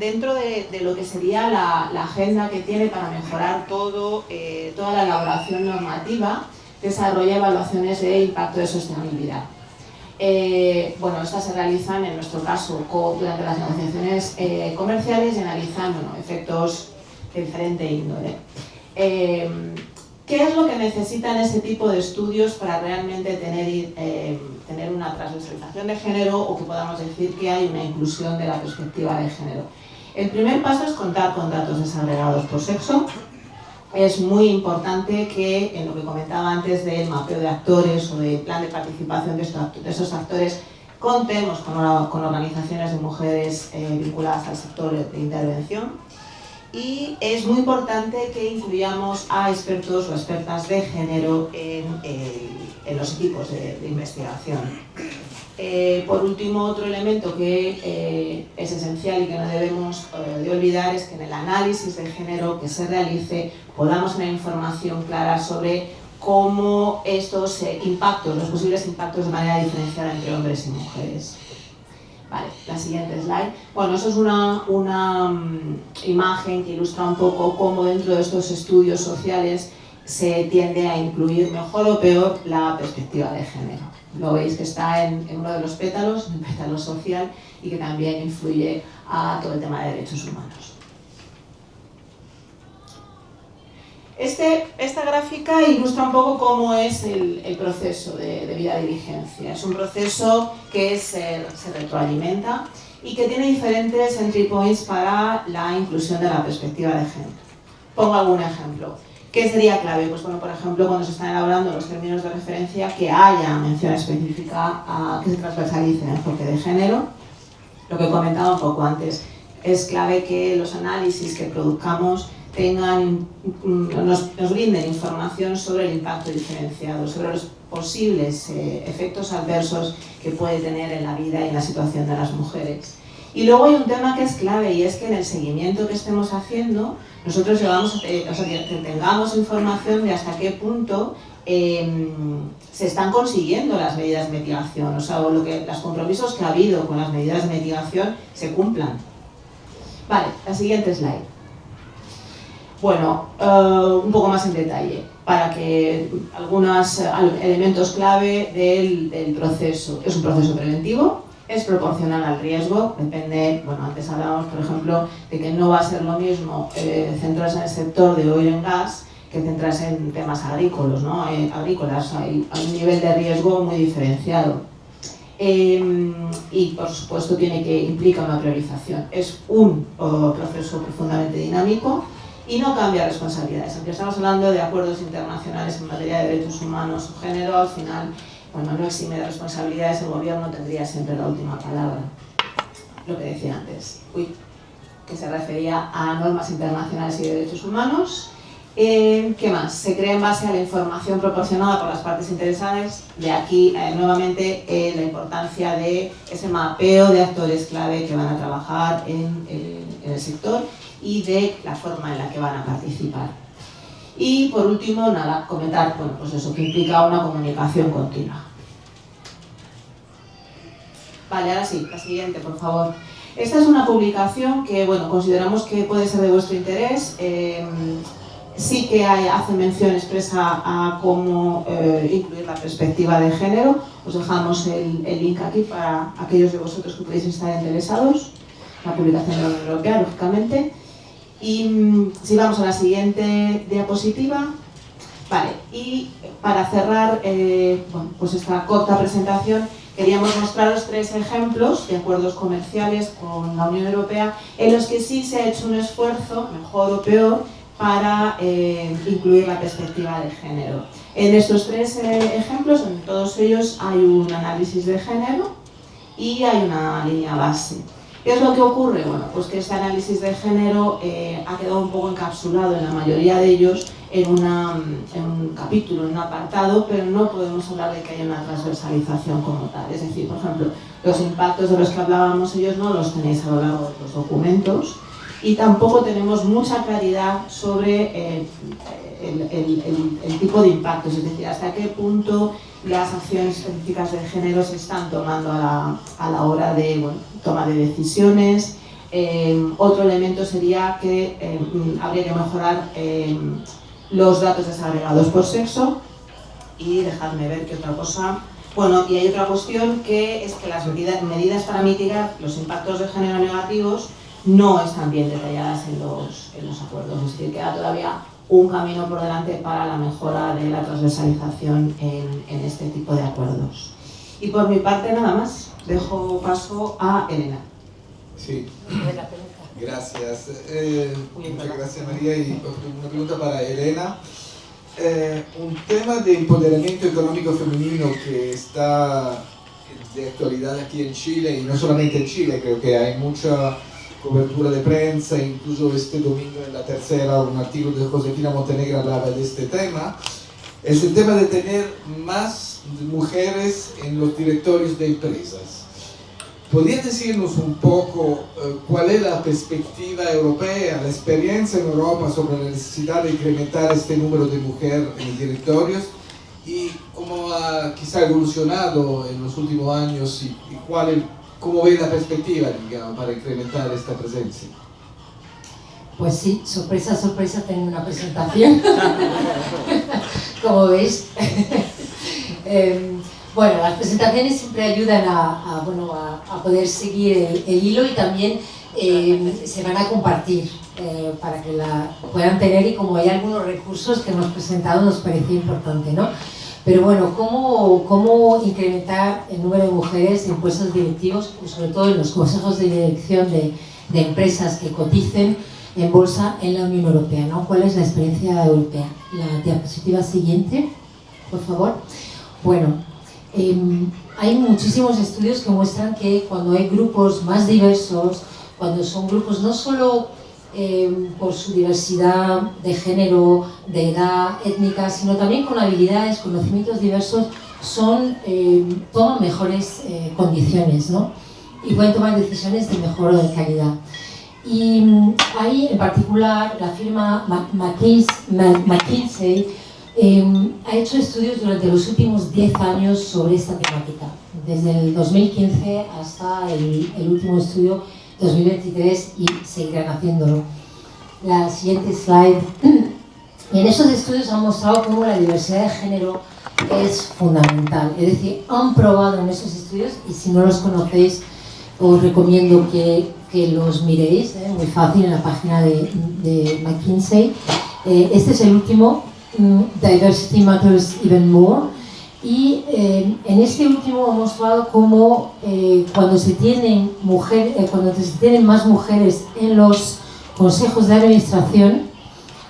Speaker 1: dentro de lo que sería la agenda que tiene para mejorar toda la elaboración normativa, desarrolla evaluaciones de impacto de sostenibilidad. Bueno, estas se realizan, en nuestro caso, durante las negociaciones comerciales y analizan efectos de diferente índole. ¿Qué es lo que necesitan ese tipo de estudios para realmente tener una transversalización de género o que podamos decir que hay una inclusión de la perspectiva de género? El primer paso es contar con datos desagregados por sexo. Es muy importante que, en lo que comentaba antes del mapeo de actores o del plan de participación de esos actores, contemos con organizaciones de mujeres vinculadas al sector de intervención. Y es muy importante que incluyamos a expertos o expertas de género en los equipos de investigación. Por último, otro elemento que es esencial y que no debemos de olvidar es que en el análisis de género que se realice podamos tener información clara sobre cómo estos impactos, los posibles impactos de manera diferenciada entre hombres y mujeres. Vale, la siguiente slide. Bueno, eso es una imagen que ilustra un poco cómo dentro de estos estudios sociales se tiende a incluir, mejor o peor, la perspectiva de género. Lo veis que está en uno de los pétalos, en el pétalo social, y que también influye a todo el tema de derechos humanos. Esta gráfica ilustra un poco cómo es el proceso de debida diligencia. Es un proceso que se retroalimenta y que tiene diferentes entry points para la inclusión de la perspectiva de género. Pongo algún ejemplo. ¿Qué sería clave? Pues bueno, por ejemplo, cuando se están elaborando los términos de referencia, que haya mención específica a que se transversalice el enfoque de género. Lo que comentaba un poco antes, es clave que los análisis que produzcamos nos brinden información sobre el impacto diferenciado, sobre los posibles efectos adversos que puede tener en la vida y en la situación de las mujeres. Y luego hay un tema que es clave y es que en el seguimiento que estemos haciendo nosotros tengamos información de hasta qué punto se están consiguiendo las medidas de mitigación, o sea, los compromisos que ha habido con las medidas de mitigación se cumplan. Vale, la siguiente slide. Bueno, un poco más en detalle, para que algunos elementos clave del proceso. Es un proceso preventivo, es proporcional al riesgo, depende, bueno, antes hablábamos, por ejemplo, de que no va a ser lo mismo centrarse en el sector de oil and gas que centrarse en temas agrícolas, ¿no? Agrícolas, hay un nivel de riesgo muy diferenciado. Y por supuesto implica una priorización. Es un proceso profundamente dinámico y no cambia responsabilidades. Aunque estamos hablando de acuerdos internacionales en materia de derechos humanos o género, al final
Speaker 9: cuando no exime de responsabilidades, el gobierno tendría siempre la última palabra. Lo que decía antes, que se refería a normas internacionales y de derechos humanos. ¿Qué más? Se crea en base a la información proporcionada por las partes interesadas. De aquí, nuevamente, la importancia de ese mapeo de actores clave que van a trabajar en el sector y de la forma en la que van a participar. Y, por último, nada, comentar, bueno, pues eso, que implica una comunicación continua. Vale, ahora sí, la siguiente, por favor. Esta es una publicación que, bueno, consideramos que puede ser de vuestro interés. Sí que hace mención expresa a cómo incluir la perspectiva de género. Os dejamos el link aquí para aquellos de vosotros que podéis estar interesados. La publicación de la Unión Europea, lógicamente. Y si vamos a la siguiente diapositiva. Vale, y para cerrar bueno, pues esta corta presentación, queríamos mostraros 3 ejemplos de acuerdos comerciales con la Unión Europea en los que sí se ha hecho un esfuerzo, mejor o peor, para incluir la perspectiva de género. En estos 3 ejemplos, en todos ellos, hay un análisis de género y hay una línea base. ¿Qué es lo que ocurre? Bueno, pues que este análisis de género ha quedado un poco encapsulado en la mayoría de ellos en un capítulo, en un apartado, pero no podemos hablar de que haya una transversalización como tal. Es decir, por ejemplo, los impactos de los que hablábamos ellos no los tenéis a lo largo de los documentos y tampoco tenemos mucha claridad sobre el tipo de impactos, es decir, hasta qué punto las acciones específicas de género se están tomando a la hora de toma de decisiones. Otro elemento sería que habría que mejorar los datos desagregados por sexo y dejadme ver qué otra cosa. Bueno, y hay otra cuestión que es que las medidas para mitigar los impactos de género negativos no están bien detalladas en los acuerdos, es decir, queda todavía un camino por delante para la mejora de la transversalización en este tipo de acuerdos. Y por mi parte nada más, dejo paso a Elena.
Speaker 5: Sí, gracias. Muchas gracias María y una pregunta para Elena. Un tema de empoderamiento económico femenino que está de actualidad aquí en Chile y no solamente en Chile, creo que hay mucha cobertura de prensa, incluso este domingo en La Tercera un artículo de Josefina Montenegro hablaba de este tema, es el tema de tener más mujeres en los directorios de empresas. ¿Podrías decirnos un poco cuál es la perspectiva europea, la experiencia en Europa sobre la necesidad de incrementar este número de mujeres en los directorios y cómo ha quizá evolucionado en los últimos años y cómo ve la perspectiva, digamos, para incrementar esta presencia?
Speaker 8: Pues sí, sorpresa, sorpresa, tengo una presentación, como veis. Bueno, las presentaciones siempre ayudan a poder seguir el hilo y también se van a compartir para que la puedan tener y como hay algunos recursos que hemos presentado nos parecía importante, ¿no? Pero bueno, ¿cómo incrementar el número de mujeres en puestos directivos, sobre todo en los consejos de dirección de empresas que coticen en bolsa en la Unión Europea, ¿no? ¿Cuál es la experiencia europea? La diapositiva siguiente, por favor. Bueno, hay muchísimos estudios que muestran que cuando hay grupos más diversos, cuando son grupos no solo por su diversidad de género, de edad, étnica, sino también con habilidades, conocimientos diversos, toman mejores condiciones, ¿no? Y pueden tomar decisiones de mejora de calidad. Y ahí, en particular, la firma McKinsey ha hecho estudios durante los últimos 10 años sobre esta temática, desde el 2015 hasta el último estudio 2023 y seguirán haciéndolo. La siguiente slide. Y en esos estudios han mostrado cómo la diversidad de género es fundamental. Es decir, han probado en esos estudios, y si no los conocéis, os recomiendo que los miréis, muy fácil, en la página de McKinsey. Este es el último, Diversity Matters Even More. Y en este último ha mostrado cómo cuando se tienen más mujeres en los consejos de administración,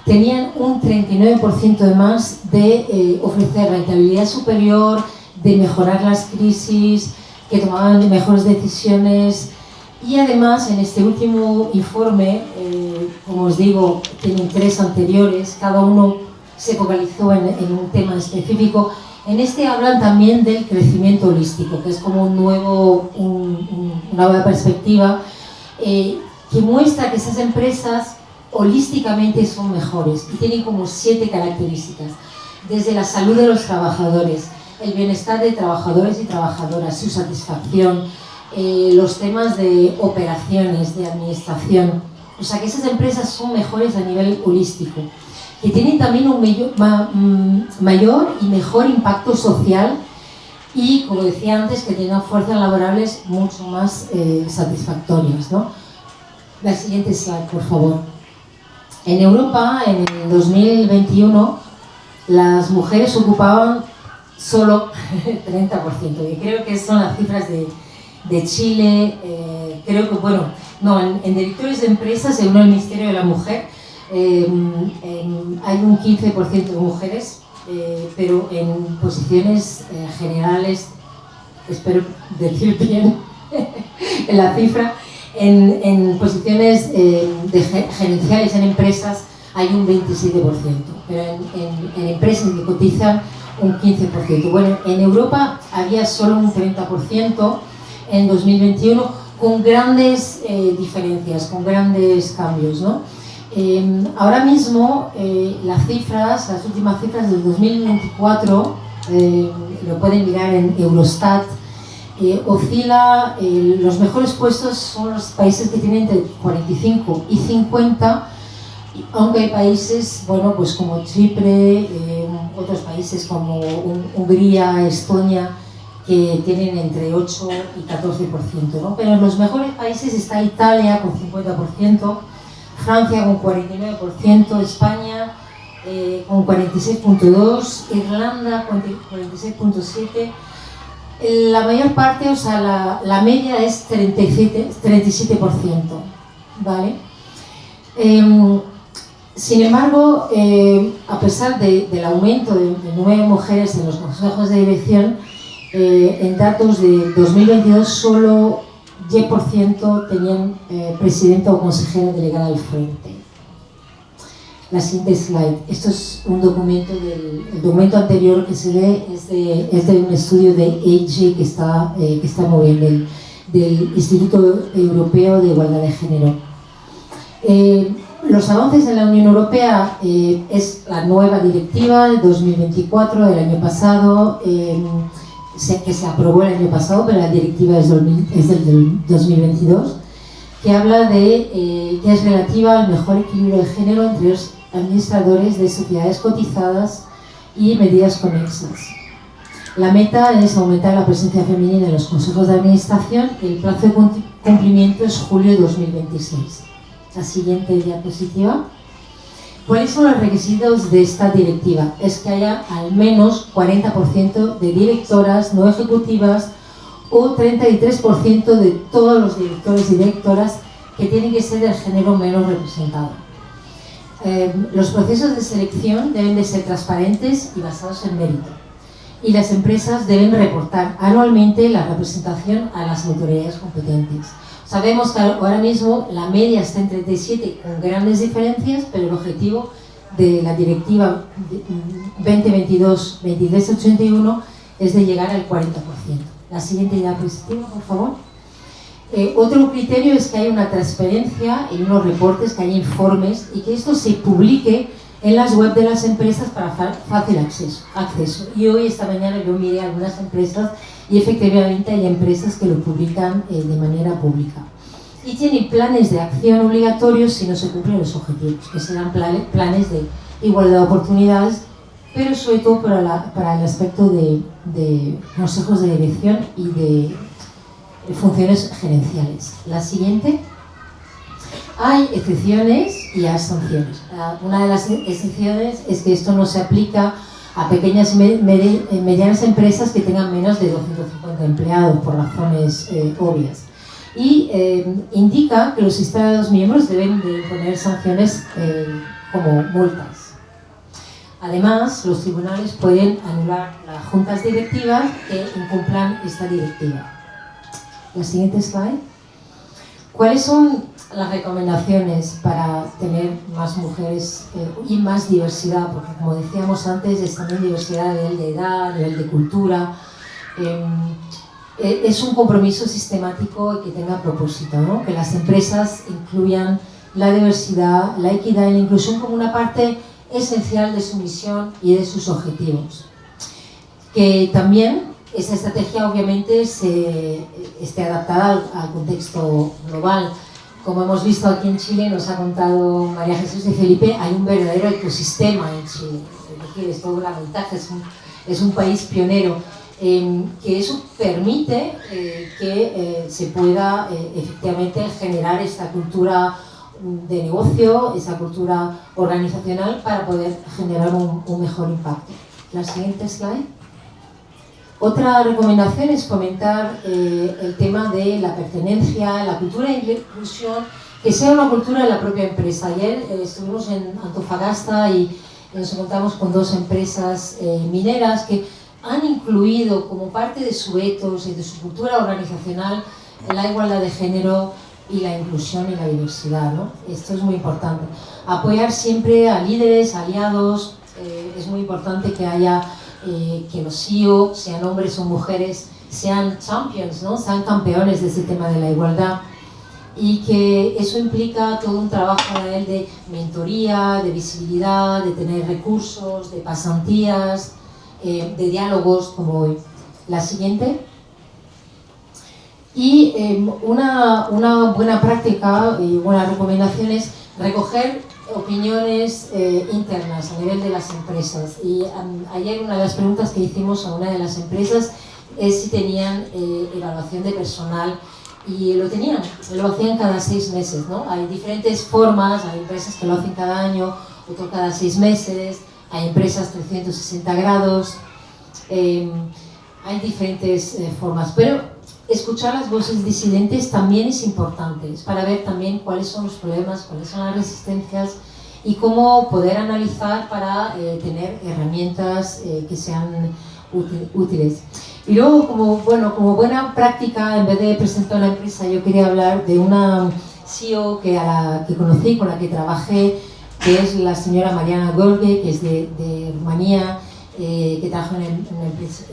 Speaker 8: tenían un 39% de más de ofrecer rentabilidad superior, de mejorar las crisis, que tomaban mejores decisiones. Y además, en este último informe, como os digo, tienen 3 anteriores, cada uno se focalizó en un tema específico. En este hablan también del crecimiento holístico, que es como una nueva perspectiva que muestra que esas empresas holísticamente son mejores y tienen como 7 características. Desde la salud de los trabajadores, el bienestar de trabajadores y trabajadoras, su satisfacción, los temas de operaciones, de administración. O sea, que esas empresas son mejores a nivel holístico, que tienen también un mayor y mejor impacto social y, como decía antes, que tienen fuerzas laborables mucho más satisfactorias, ¿no? La siguiente slide, por favor. En Europa, en el 2021, las mujeres ocupaban solo 30%, y creo que son las cifras de Chile. Creo que, bueno, no, en directores de empresas, según el Ministerio de la Mujer, hay un 15% de mujeres, pero en posiciones generales, espero decir bien la cifra, en posiciones gerenciales en empresas hay un 27%, pero en empresas que cotizan un 15%. Bueno, en Europa había solo un 30% en 2021, con grandes diferencias, con grandes cambios, ¿no? Ahora mismo las últimas cifras del 2024, lo pueden mirar en Eurostat, oscila, los mejores puestos son los países que tienen entre 45 y 50, aunque hay países, bueno, pues como Chipre, otros países como Hungría, Estonia, que tienen entre 8 y 14%, ¿no? Pero en los mejores países está Italia con 50%, Francia con 49%, España con 46.2%, Irlanda con 46.7%. La mayor parte, o sea, la media es 37%, ¿vale? Sin embargo, a pesar del aumento de 9 mujeres en los consejos de dirección, en datos de 2022 solo 10% tenían presidenta o consejera delegada al frente. La siguiente slide. Esto es un documento, el documento anterior que se ve es de un estudio de AG que está muy bien, del Instituto Europeo de Igualdad de Género. Los avances en la Unión Europea es la nueva directiva de 2024 del año pasado, que se aprobó el año pasado, pero la directiva es del 2022, que habla que es relativa al mejor equilibrio de género entre los administradores de sociedades cotizadas y medidas conexas. La meta es aumentar la presencia femenina en los consejos de administración y el plazo de cumplimiento es julio de 2026. La siguiente diapositiva. ¿Cuáles son los requisitos de esta directiva? Es que haya al menos 40% de directoras no ejecutivas o 33% de todos los directores y directoras que tienen que ser del género menos representado. Los procesos de selección deben de ser transparentes y basados en mérito. Y las empresas deben reportar anualmente la representación a las autoridades competentes. Sabemos que ahora mismo la media está en 37 con grandes diferencias, pero el objetivo de la directiva 2022-2381 es de llegar al 40%. La siguiente diapositiva, por favor. Otro criterio es que haya una transparencia en unos reportes, que haya informes y que esto se publique en las web de las empresas para fácil acceso. Y hoy, esta mañana, yo miré algunas empresas y efectivamente hay empresas que lo publican de manera pública. Y tienen planes de acción obligatorios si no se cumplen los objetivos, que serán planes de igualdad de oportunidades, pero sobre todo para el aspecto de consejos de dirección y de funciones gerenciales. La siguiente. Hay excepciones y hay sanciones. Una de las excepciones es que esto no se aplica a pequeñas y medianas empresas que tengan menos de 250 empleados por razones obvias. Y indica que los Estados miembros deben de imponer sanciones como multas. Además, los tribunales pueden anular las juntas directivas que incumplan esta directiva. La siguiente slide. ¿Cuáles son las recomendaciones para tener más mujeres y más diversidad? Porque como decíamos antes, es también diversidad a nivel de edad, a nivel de cultura. Es un compromiso sistemático y que tenga propósito, ¿no? Que las empresas incluyan la diversidad, la equidad y la inclusión como una parte esencial de su misión y de sus objetivos. Que también esa estrategia obviamente esté adaptada al contexto global. Como hemos visto aquí en Chile, nos ha contado María Jesús y Felipe, hay un verdadero ecosistema en Chile. Es decir, es toda una ventaja, es un país pionero. Que eso permite que se pueda efectivamente generar esta cultura de negocio, esa cultura organizacional para poder generar un mejor impacto. La siguiente slide. Otra recomendación es fomentar el tema de la pertenencia, la cultura de inclusión, que sea una cultura de la propia empresa. Ayer estuvimos en Antofagasta y nos encontramos con 2 empresas mineras que han incluido como parte de su ethos y de su cultura organizacional la igualdad de género y la inclusión y la diversidad, ¿no? Esto es muy importante. Apoyar siempre a líderes, aliados, es muy importante que haya, que los CEO, sean hombres o mujeres, sean champions, ¿no? Sean campeones de ese tema de la igualdad. Y que eso implica todo un trabajo a nivel de mentoría, de visibilidad, de tener recursos, de pasantías, de diálogos como hoy. La siguiente. Y una buena práctica y buena recomendación es recoger opiniones internas a nivel de las empresas. Y ayer una de las preguntas que hicimos a una de las empresas es si tenían evaluación de personal, y lo tenían, lo hacían cada 6 meses, ¿no? Hay diferentes formas, hay empresas que lo hacen cada año, otro cada 6 meses, hay empresas 360 grados, hay diferentes formas, pero escuchar las voces disidentes también es importante, es para ver también cuáles son los problemas, cuáles son las resistencias y cómo poder analizar para tener herramientas que sean útiles. Y luego, como buena práctica, en vez de presentar una empresa, yo quería hablar de una CEO que conocí, con la que trabajé, que es la señora Mariana Gorge, que es de Rumanía, que trabaja en una empresa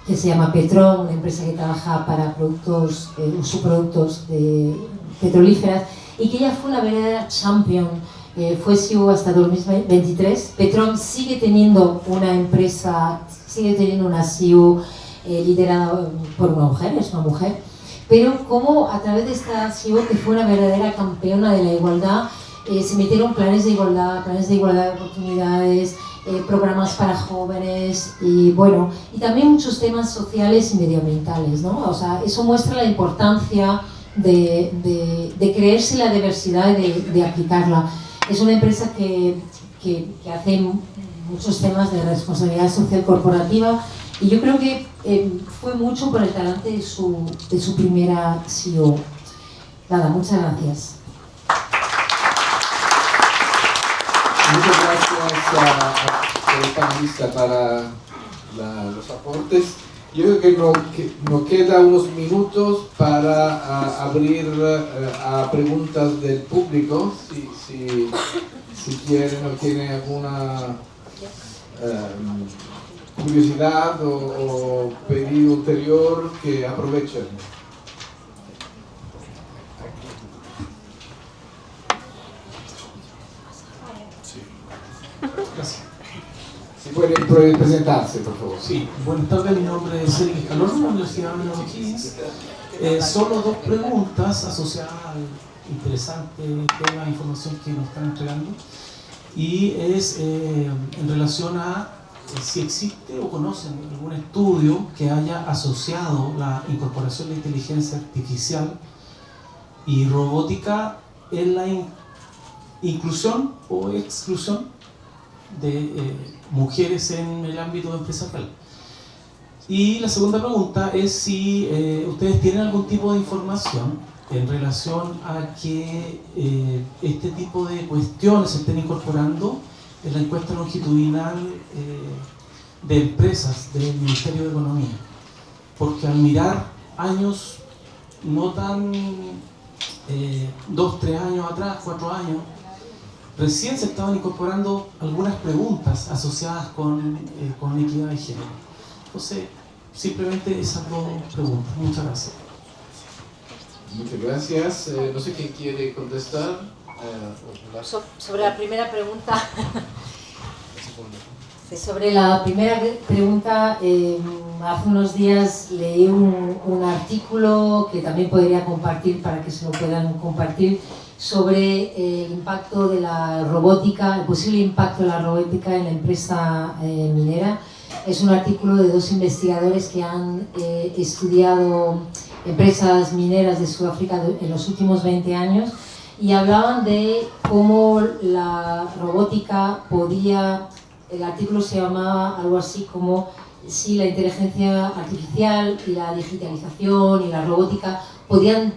Speaker 8: que se llama Petrom, una empresa que trabaja para subproductos de petrolíferas, y que ella fue una verdadera champion. Fue CEO hasta 2023. Petrom sigue teniendo una empresa, sigue teniendo una CEO liderada por una mujer, es una mujer, pero como a través de esta CEO, que fue una verdadera campeona de la igualdad, se metieron planes de igualdad de oportunidades, programas para jóvenes y bueno, y también muchos temas sociales y medioambientales, ¿no? O sea, eso muestra la importancia de creerse la diversidad y de aplicarla. Es una empresa que hace muchos temas de responsabilidad social corporativa y yo creo que fue mucho por el talante de su primera CEO. Nada, muchas gracias.
Speaker 5: Muchas gracias a los panelistas para los aportes. Yo creo que nos queda unos minutos para abrir a preguntas del público, si quieren o tienen alguna curiosidad o pedido ulterior, que aprovechen.
Speaker 10: Gracias.
Speaker 5: Si pueden presentarse, por favor.
Speaker 10: Sí, buenas tardes, mi nombre es Sergio Escalón, de la Universidad de O'Higgins. Solo 2 preguntas asociadas al interesante tema de información que nos están entregando. Y es en relación a si existe o conocen algún estudio que haya asociado la incorporación de inteligencia artificial y robótica en la inclusión o exclusión de mujeres en el ámbito empresarial. Y la segunda pregunta es si ustedes tienen algún tipo de información en relación a que este tipo de cuestiones se estén incorporando en la encuesta longitudinal de empresas del Ministerio de Economía, porque al mirar años no tan 2, 3 años atrás, 4 años, recién se estaban incorporando algunas preguntas asociadas con equidad de género. Entonces, simplemente esas dos preguntas. Muchas gracias.
Speaker 5: Muchas gracias. No sé quién quiere contestar.
Speaker 8: Sobre la primera pregunta, sobre la primera pregunta, hace unos días leí un artículo que también podría compartir para que se lo puedan compartir, sobre el impacto de la robótica, el posible impacto de la robótica en la empresa minera. Es un artículo de 2 investigadores que han estudiado empresas mineras de Sudáfrica en los últimos 20 años y hablaban de cómo la robótica podía, el artículo se llamaba algo así como si la inteligencia artificial y la digitalización y la robótica podían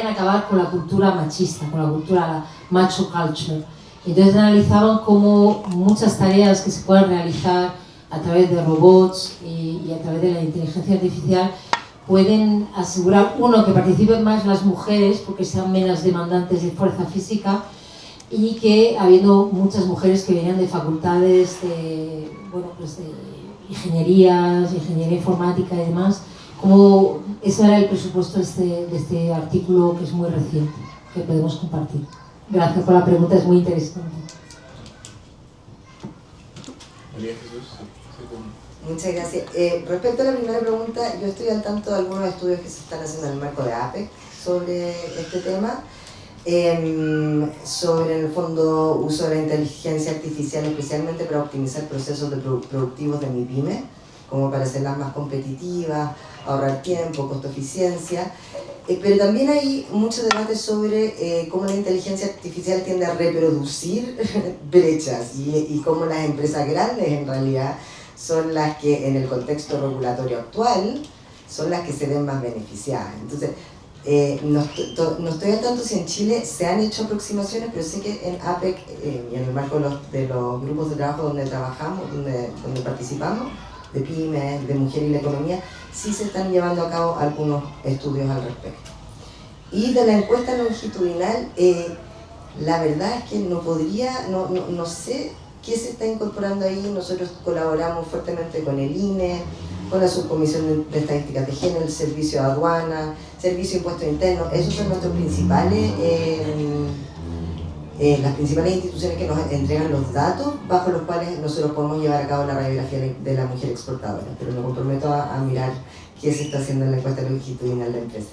Speaker 8: acabar con la cultura machista, con la cultura, la macho culture. Entonces analizaban cómo muchas tareas que se pueden realizar a través de robots y a través de la inteligencia artificial pueden asegurar, uno, que participen más las mujeres porque sean menos demandantes de fuerza física, y que habiendo muchas mujeres que venían de facultades de, de ingeniería informática y demás, como ese era el presupuesto de este artículo, que es muy reciente, que podemos compartir. Gracias por la pregunta, es muy interesante.
Speaker 5: María Jesús.
Speaker 6: Muchas gracias. Respecto a la primera pregunta, yo estoy al tanto de algunos estudios que se están haciendo en el marco de APEC sobre este tema, sobre en el fondo uso de la inteligencia artificial especialmente para optimizar procesos productivos de MIPYME, como para hacerlas más competitivas, ahorrar tiempo, costo eficiencia, pero también hay mucho debate sobre cómo la inteligencia artificial tiende a reproducir brechas y cómo las empresas grandes en realidad son las que en el contexto regulatorio actual son las que se ven más beneficiadas. Entonces, no estoy al tanto si en Chile se han hecho aproximaciones, pero sé que en APEC y en el marco de los grupos de trabajo donde trabajamos, donde participamos, de pymes, de mujer y la economía, sí se están llevando a cabo algunos estudios al respecto. Y de la encuesta longitudinal, la verdad es que no sé qué se está incorporando ahí. Nosotros colaboramos fuertemente con el INE, con la Subcomisión de Estadísticas de Género, el Servicio de Aduana, Servicio de Impuestos Internos. Esos son nuestros principales, las principales instituciones que nos entregan los datos bajo los cuales nosotros podemos llevar a cabo la radiografía de la mujer exportadora. Pero me comprometo a mirar qué se está haciendo en la encuesta longitudinal de la empresa.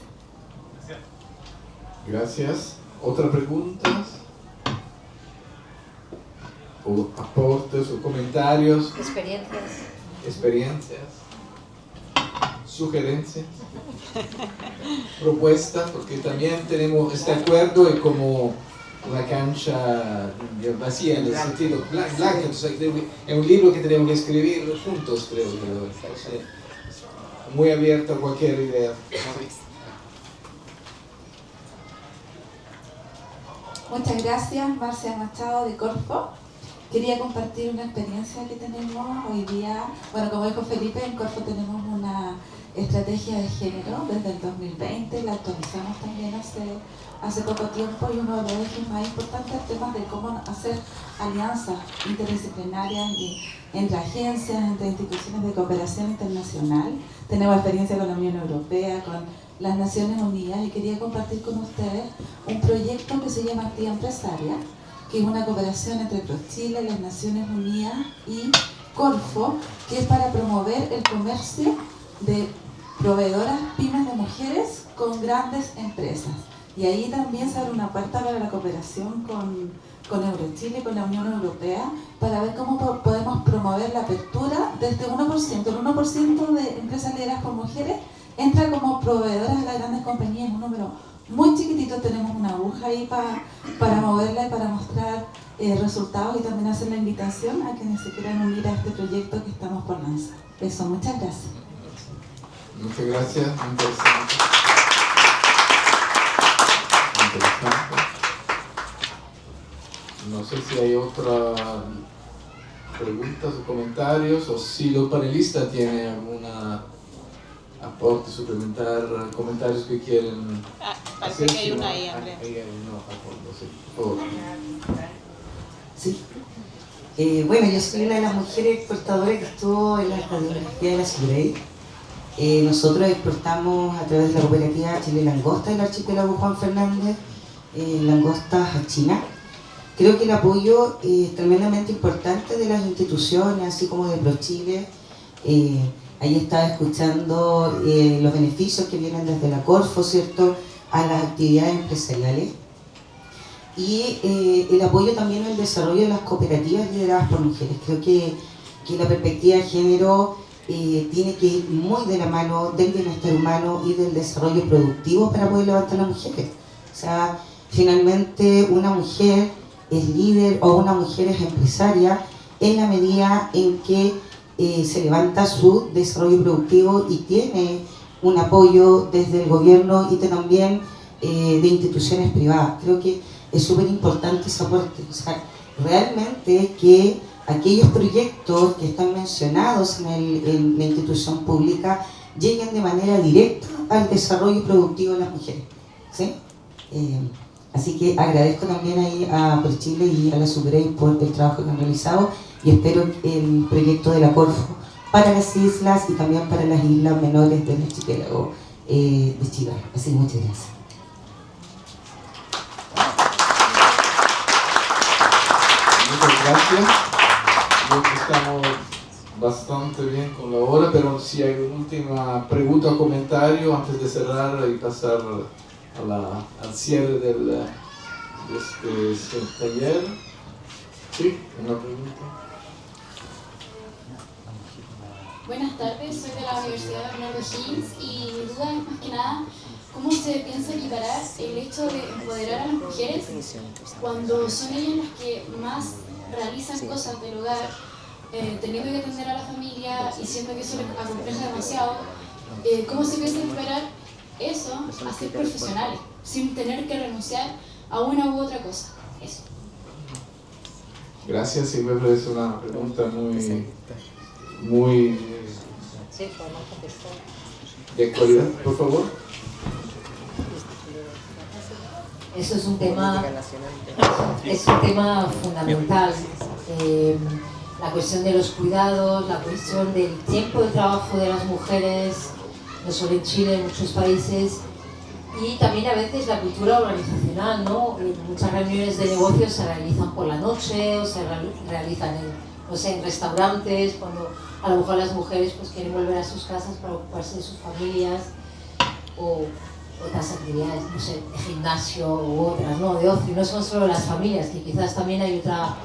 Speaker 5: Gracias. ¿Otra pregunta? ¿O aportes o comentarios? Experiencias. Sugerencias. Propuestas, porque también tenemos este acuerdo es como una cancha vacía en el sentido blanca, entonces es un libro que tenemos que escribir juntos, creo yo. Entonces, muy abierto a cualquier idea.
Speaker 11: Muchas gracias, Marcia Machado de Corfo. Quería compartir una experiencia que tenemos hoy día. Bueno, como dijo Felipe, en Corfo tenemos una estrategia de género desde el 2020, la actualizamos también hace poco tiempo, y uno de los ejes más importantes es el tema de cómo hacer alianzas interdisciplinarias entre agencias, entre instituciones de cooperación internacional. Tenemos experiencia con la Unión Europea, con las Naciones Unidas, y quería compartir con ustedes un proyecto que se llama Activa Empresaria, que es una cooperación entre ProChile, las Naciones Unidas y Corfo, que es para promover el comercio de proveedoras pymes de mujeres con grandes empresas. Y ahí también se abre una puerta para la cooperación con Eurochile y con la Unión Europea para ver cómo podemos promover la apertura de este 1%. El 1% de empresas lideradas por mujeres entra como proveedoras de las grandes compañías, un número muy chiquitito. Tenemos una aguja ahí para moverla y para mostrar resultados, y también hacer la invitación a quienes se quieran unir a este proyecto que estamos por lanzar. Eso, muchas gracias.
Speaker 5: Muchas gracias, interesante. No sé si hay otras preguntas o comentarios, o si los panelistas tienen alguna aporte suplementar, comentarios que quieren
Speaker 9: parece
Speaker 5: hacer.
Speaker 9: que hay una ahí, Andrea.
Speaker 5: Ahí hay uno a fondo, sí, por favor.
Speaker 6: Sí. Bueno, yo soy una de las mujeres exportadoras que estuvo en la radiografía de la SUBREI. Nosotros exportamos a través de la cooperativa Chile Langosta del archipiélago Juan Fernández, langostas a China. Creo que el apoyo es tremendamente importante de las instituciones, así como de ProChile. Ahí estaba escuchando los beneficios que vienen desde la Corfo, ¿cierto?, a las actividades empresariales. Y el apoyo también al desarrollo de las cooperativas lideradas por mujeres. Creo que la perspectiva de género tiene que ir muy de la mano del bienestar humano y del desarrollo productivo para poder levantar a las mujeres. O sea, finalmente una mujer es líder o una mujer es empresaria en la medida en que se levanta su desarrollo productivo y tiene un apoyo desde el gobierno y también de instituciones privadas. Creo que es súper importante ese aporte. O sea, realmente que aquellos proyectos que están mencionados en la institución pública lleguen de manera directa al desarrollo productivo de las mujeres, ¿sí? Así que agradezco también ahí a ProChile y a la SUBREI por el trabajo que han realizado y espero el proyecto de la Corfo para las islas y también para las islas menores del archipiélago de Chile. Así que muchas gracias.
Speaker 5: Muchas gracias. Creo que estamos bastante bien con la hora, pero si hay una última pregunta o comentario antes de cerrar y pasar al cierre de este taller. Sí, una pregunta.
Speaker 12: Buenas tardes, soy de la Universidad Bernardo Higgins y mi duda es más que nada cómo se piensa equiparar el hecho de empoderar a las mujeres cuando son ellas las que más realizan cosas del hogar, teniendo que atender a la familia y siendo que eso les acompleja demasiado. ¿Cómo se piensa equiparar eso a ser profesionales sin tener que renunciar a una u otra cosa? Eso.
Speaker 5: Gracias, sí me parece una pregunta muy de actualidad, por favor.
Speaker 8: Eso es un tema fundamental. La cuestión de los cuidados, la cuestión del tiempo de trabajo de las mujeres, no solo en Chile, en muchos países, y también a veces la cultura organizacional, ¿no? Muchas reuniones de negocios se realizan por la noche o se realizan en restaurantes, cuando a lo mejor las mujeres pues quieren volver a sus casas para ocuparse de sus familias, o otras actividades, no sé, de gimnasio u otras, ¿no? De ocio, no son solo las familias, que quizás también hay otra.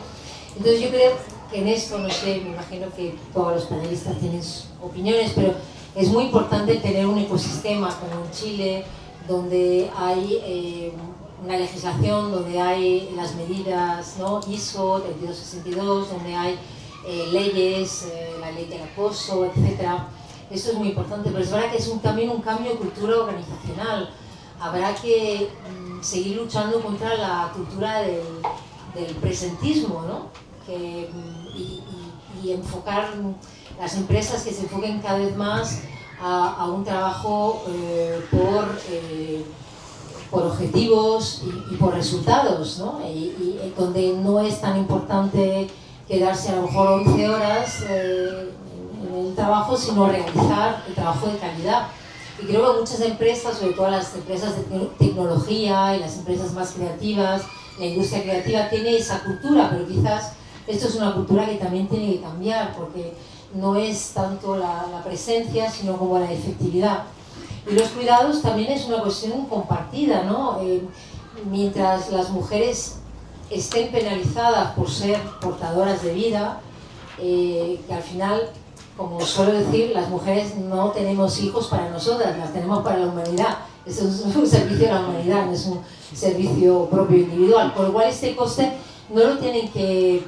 Speaker 8: Entonces yo creo que en esto, no sé, me imagino que todos los panelistas tienen opiniones, pero es muy importante tener un ecosistema como en Chile, donde hay una legislación, donde hay las medidas, ¿no? ISO 3262, donde hay leyes, la ley del acoso, etc. Esto es muy importante, pero es verdad que es también un cambio de cultura organizacional. Habrá que seguir luchando contra la cultura del presentismo, ¿no? Y enfocar las empresas que se enfoquen cada vez más a un trabajo por objetivos y por resultados, ¿no? Y donde no es tan importante quedarse a lo mejor 11 horas en el trabajo, sino realizar el trabajo de calidad. Y creo que muchas empresas, sobre todo las empresas de tecnología y las empresas más creativas, la industria creativa tiene esa cultura, pero quizás esto es una cultura que también tiene que cambiar, porque no es tanto la presencia, sino como la efectividad. Y los cuidados también es una cuestión compartida, ¿no? Mientras las mujeres estén penalizadas por ser portadoras de vida, que al final, como suelo decir, las mujeres no tenemos hijos para nosotras, las tenemos para la humanidad. Esto es un servicio a la humanidad, no es un servicio propio individual. Por lo cual este coste no lo tienen que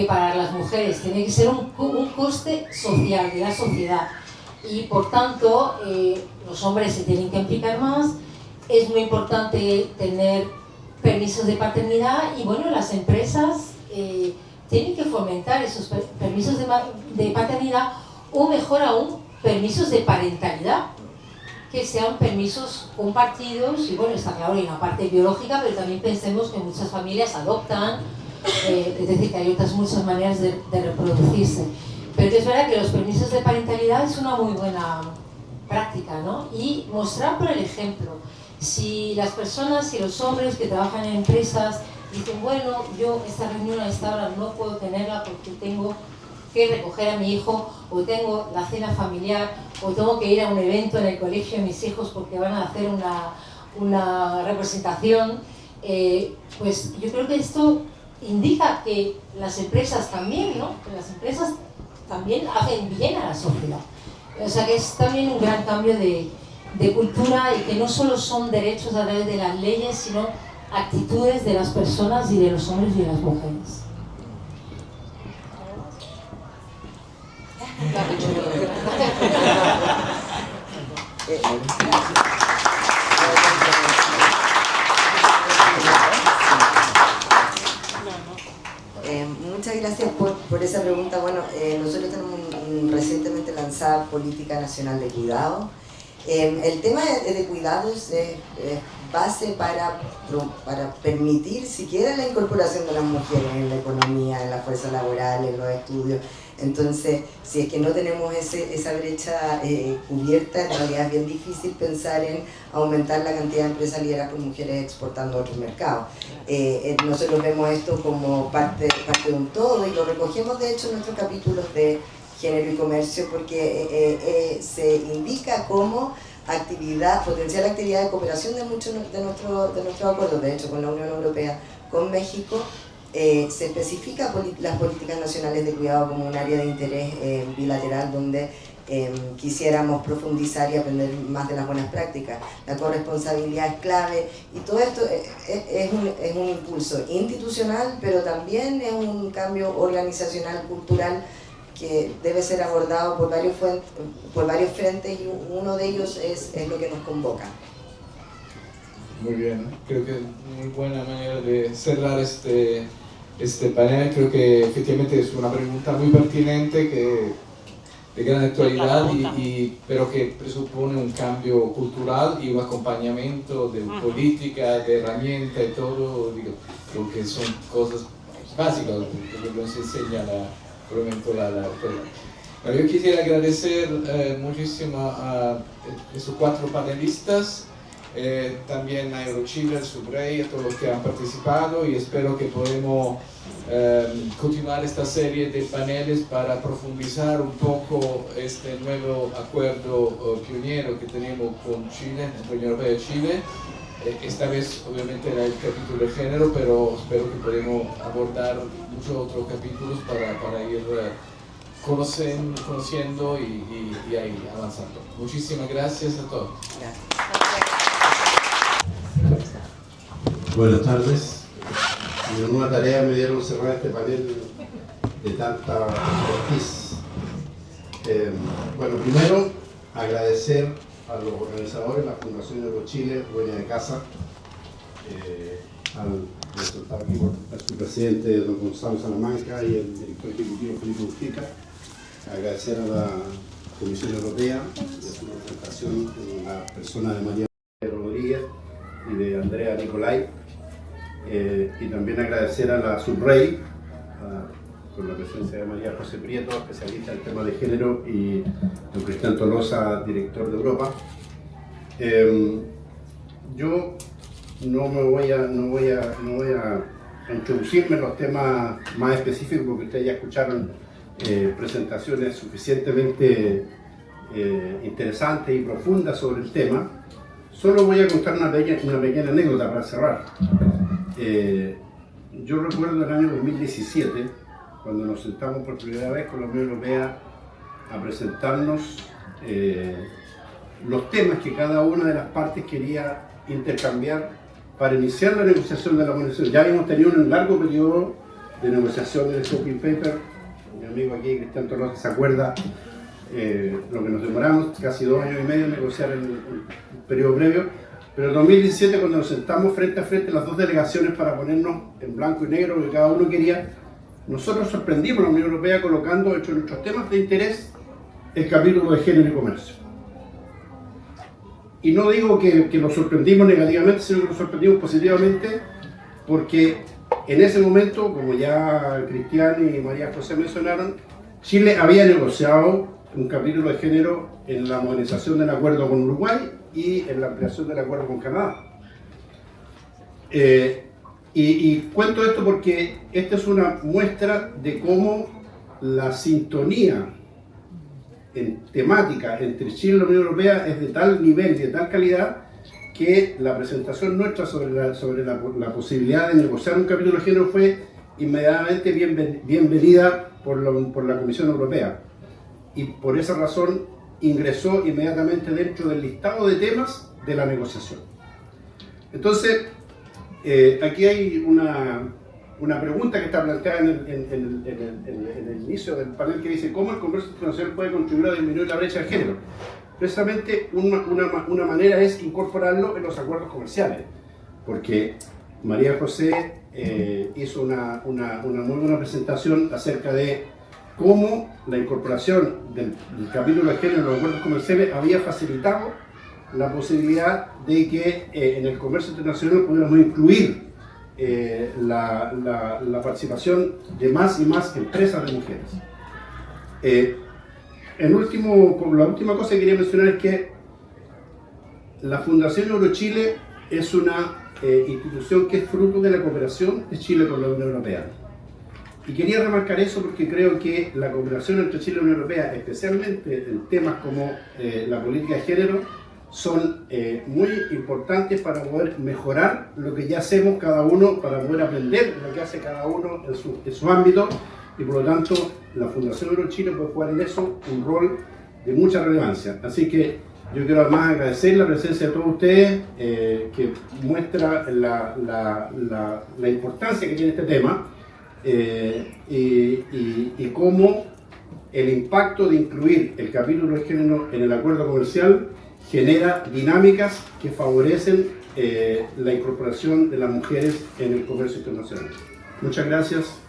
Speaker 8: pagar las mujeres, tiene que ser un coste social, de la sociedad. Y por tanto, los hombres se tienen que implicar más. Es muy importante tener permisos de paternidad y bueno, las empresas tienen que fomentar esos permisos de paternidad o mejor aún, permisos de parentalidad, que sean permisos compartidos y bueno, está claro, hay una parte biológica, pero también pensemos que muchas familias adoptan, es decir, que hay otras muchas maneras de reproducirse. Pero que es verdad que los permisos de parentalidad es una muy buena práctica, ¿no? Y mostrar por el ejemplo. Si las personas, si los hombres que trabajan en empresas dicen, bueno, yo esta reunión a esta hora no puedo tenerla porque tengo que recoger a mi hijo, o tengo la cena familiar, o tengo que ir a un evento en el colegio de mis hijos porque van a hacer una representación, pues yo creo que esto indica que las empresas también, ¿no? Que las empresas también hacen bien a la sociedad. O sea que es también un gran cambio de cultura y que no solo son derechos a través de las leyes, sino actitudes de las personas y de los hombres y de las mujeres.
Speaker 6: Muchas gracias por esa pregunta. Bueno, nosotros tenemos recientemente lanzada Política Nacional de Cuidado. El tema de cuidados es base para permitir siquiera la incorporación de las mujeres en la economía, en la fuerza laboral, en los estudios. Entonces, si es que no tenemos esa brecha cubierta, en realidad es bien difícil pensar en aumentar la cantidad de empresas lideradas por mujeres exportando a otros mercados. Nosotros vemos esto como parte de un todo y lo recogemos de hecho en nuestros capítulos de género y comercio porque se indica como potencial actividad de cooperación de muchos de nuestros acuerdos, de hecho con la Unión Europea, con México. Se especifica las políticas nacionales de cuidado como un área de interés bilateral donde quisiéramos profundizar y aprender más de las buenas prácticas. La corresponsabilidad es clave y todo esto es un impulso institucional, pero también es un cambio organizacional, cultural, que debe ser abordado por varios frentes y uno de ellos es lo que nos convoca.
Speaker 5: Muy bien, creo que es muy buena manera de cerrar este panel. Creo que efectivamente es una pregunta muy pertinente, de gran actualidad, pero que presupone un cambio cultural y un acompañamiento de política, de herramientas y todo, creo que son cosas básicas que nos enseña probablemente la escuela. Bueno, yo quisiera agradecer muchísimo a esos 4 panelistas, también a Eurochile, al Subrey, a todos los que han participado y espero que podamos continuar esta serie de paneles para profundizar un poco este nuevo acuerdo pionero que tenemos con Chile, entre la Unión Europea y Chile. Esta vez obviamente era el capítulo de género, pero espero que podamos abordar muchos otros capítulos para ir conociendo y ahí avanzando. Muchísimas gracias a todos.
Speaker 13: Buenas tardes. En una tarea me dieron cerrar este panel de tanta expertise. Bueno, primero agradecer a los organizadores, la Fundación Eurochile, dueña de casa, al resultado aquí por su presidente, don Gonzalo Salamanca, y el director ejecutivo Felipe Mujica. Agradecer a la Comisión Europea de su representación en la persona de María Rodríguez y de Andrea Nicolai, y también agradecer a la Subrey con la presencia de María José Prieto, especialista en temas de género, y don Cristian Tolosa, director de Europa. Yo no voy a introducirme en los temas más específicos porque ustedes ya escucharon presentaciones suficientemente interesantes y profundas sobre el tema. Solo voy a contar una pequeña anécdota para cerrar. Yo recuerdo el año 2017, cuando nos sentamos por primera vez con la Unión Europea a presentarnos los temas que cada una de las partes quería intercambiar para iniciar la negociación de la convención. Ya habíamos tenido un largo periodo de negociación del Scoping Paper. Mi amigo aquí, Cristian Tolosa, se acuerda lo que nos demoramos, casi 2 años y medio en negociar el periodo previo. Pero en 2017, cuando nos sentamos frente a frente las dos delegaciones para ponernos en blanco y negro lo que cada uno quería, nosotros sorprendimos a la Unión Europea colocando entre nuestros temas de interés el capítulo de género y comercio. Y no digo que lo sorprendimos negativamente, sino que lo sorprendimos positivamente, porque en ese momento, como ya Cristian y María José mencionaron, Chile había negociado un capítulo de género en la modernización del acuerdo con Uruguay y en la ampliación del acuerdo con Canadá. Y cuento esto porque esta es una muestra de cómo la sintonía en temática entre Chile y la Unión Europea es de tal nivel y de tal calidad que la presentación nuestra sobre la posibilidad de negociar un capítulo de género fue inmediatamente bienvenida por la Comisión Europea, y por esa razón ingresó inmediatamente dentro del listado de temas de la negociación. Entonces, aquí hay una pregunta que está planteada en el inicio del panel, que dice: ¿cómo el comercio internacional puede contribuir a disminuir la brecha de género? Precisamente una manera es incorporarlo en los acuerdos comerciales, porque María José hizo una muy buena presentación acerca de cómo la incorporación del capítulo de género en los acuerdos comerciales había facilitado la posibilidad de que en el comercio internacional pudiéramos incluir la participación de más y más empresas de mujeres. La última cosa que quería mencionar es que la Fundación Eurochile es una institución que es fruto de la cooperación de Chile con la Unión Europea. Y quería remarcar eso porque creo que la cooperación entre Chile y la Unión Europea, especialmente en temas como la política de género, son muy importantes para poder mejorar lo que ya hacemos cada uno, para poder aprender lo que hace cada uno en su ámbito, y por lo tanto la Fundación Eurochile puede jugar en eso un rol de mucha relevancia. Así que yo quiero además agradecer la presencia de todos ustedes, que muestra la importancia que tiene este tema, y cómo el impacto de incluir el capítulo de género en el acuerdo comercial genera dinámicas que favorecen la incorporación de las mujeres en el comercio internacional. Muchas gracias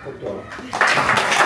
Speaker 13: por todo.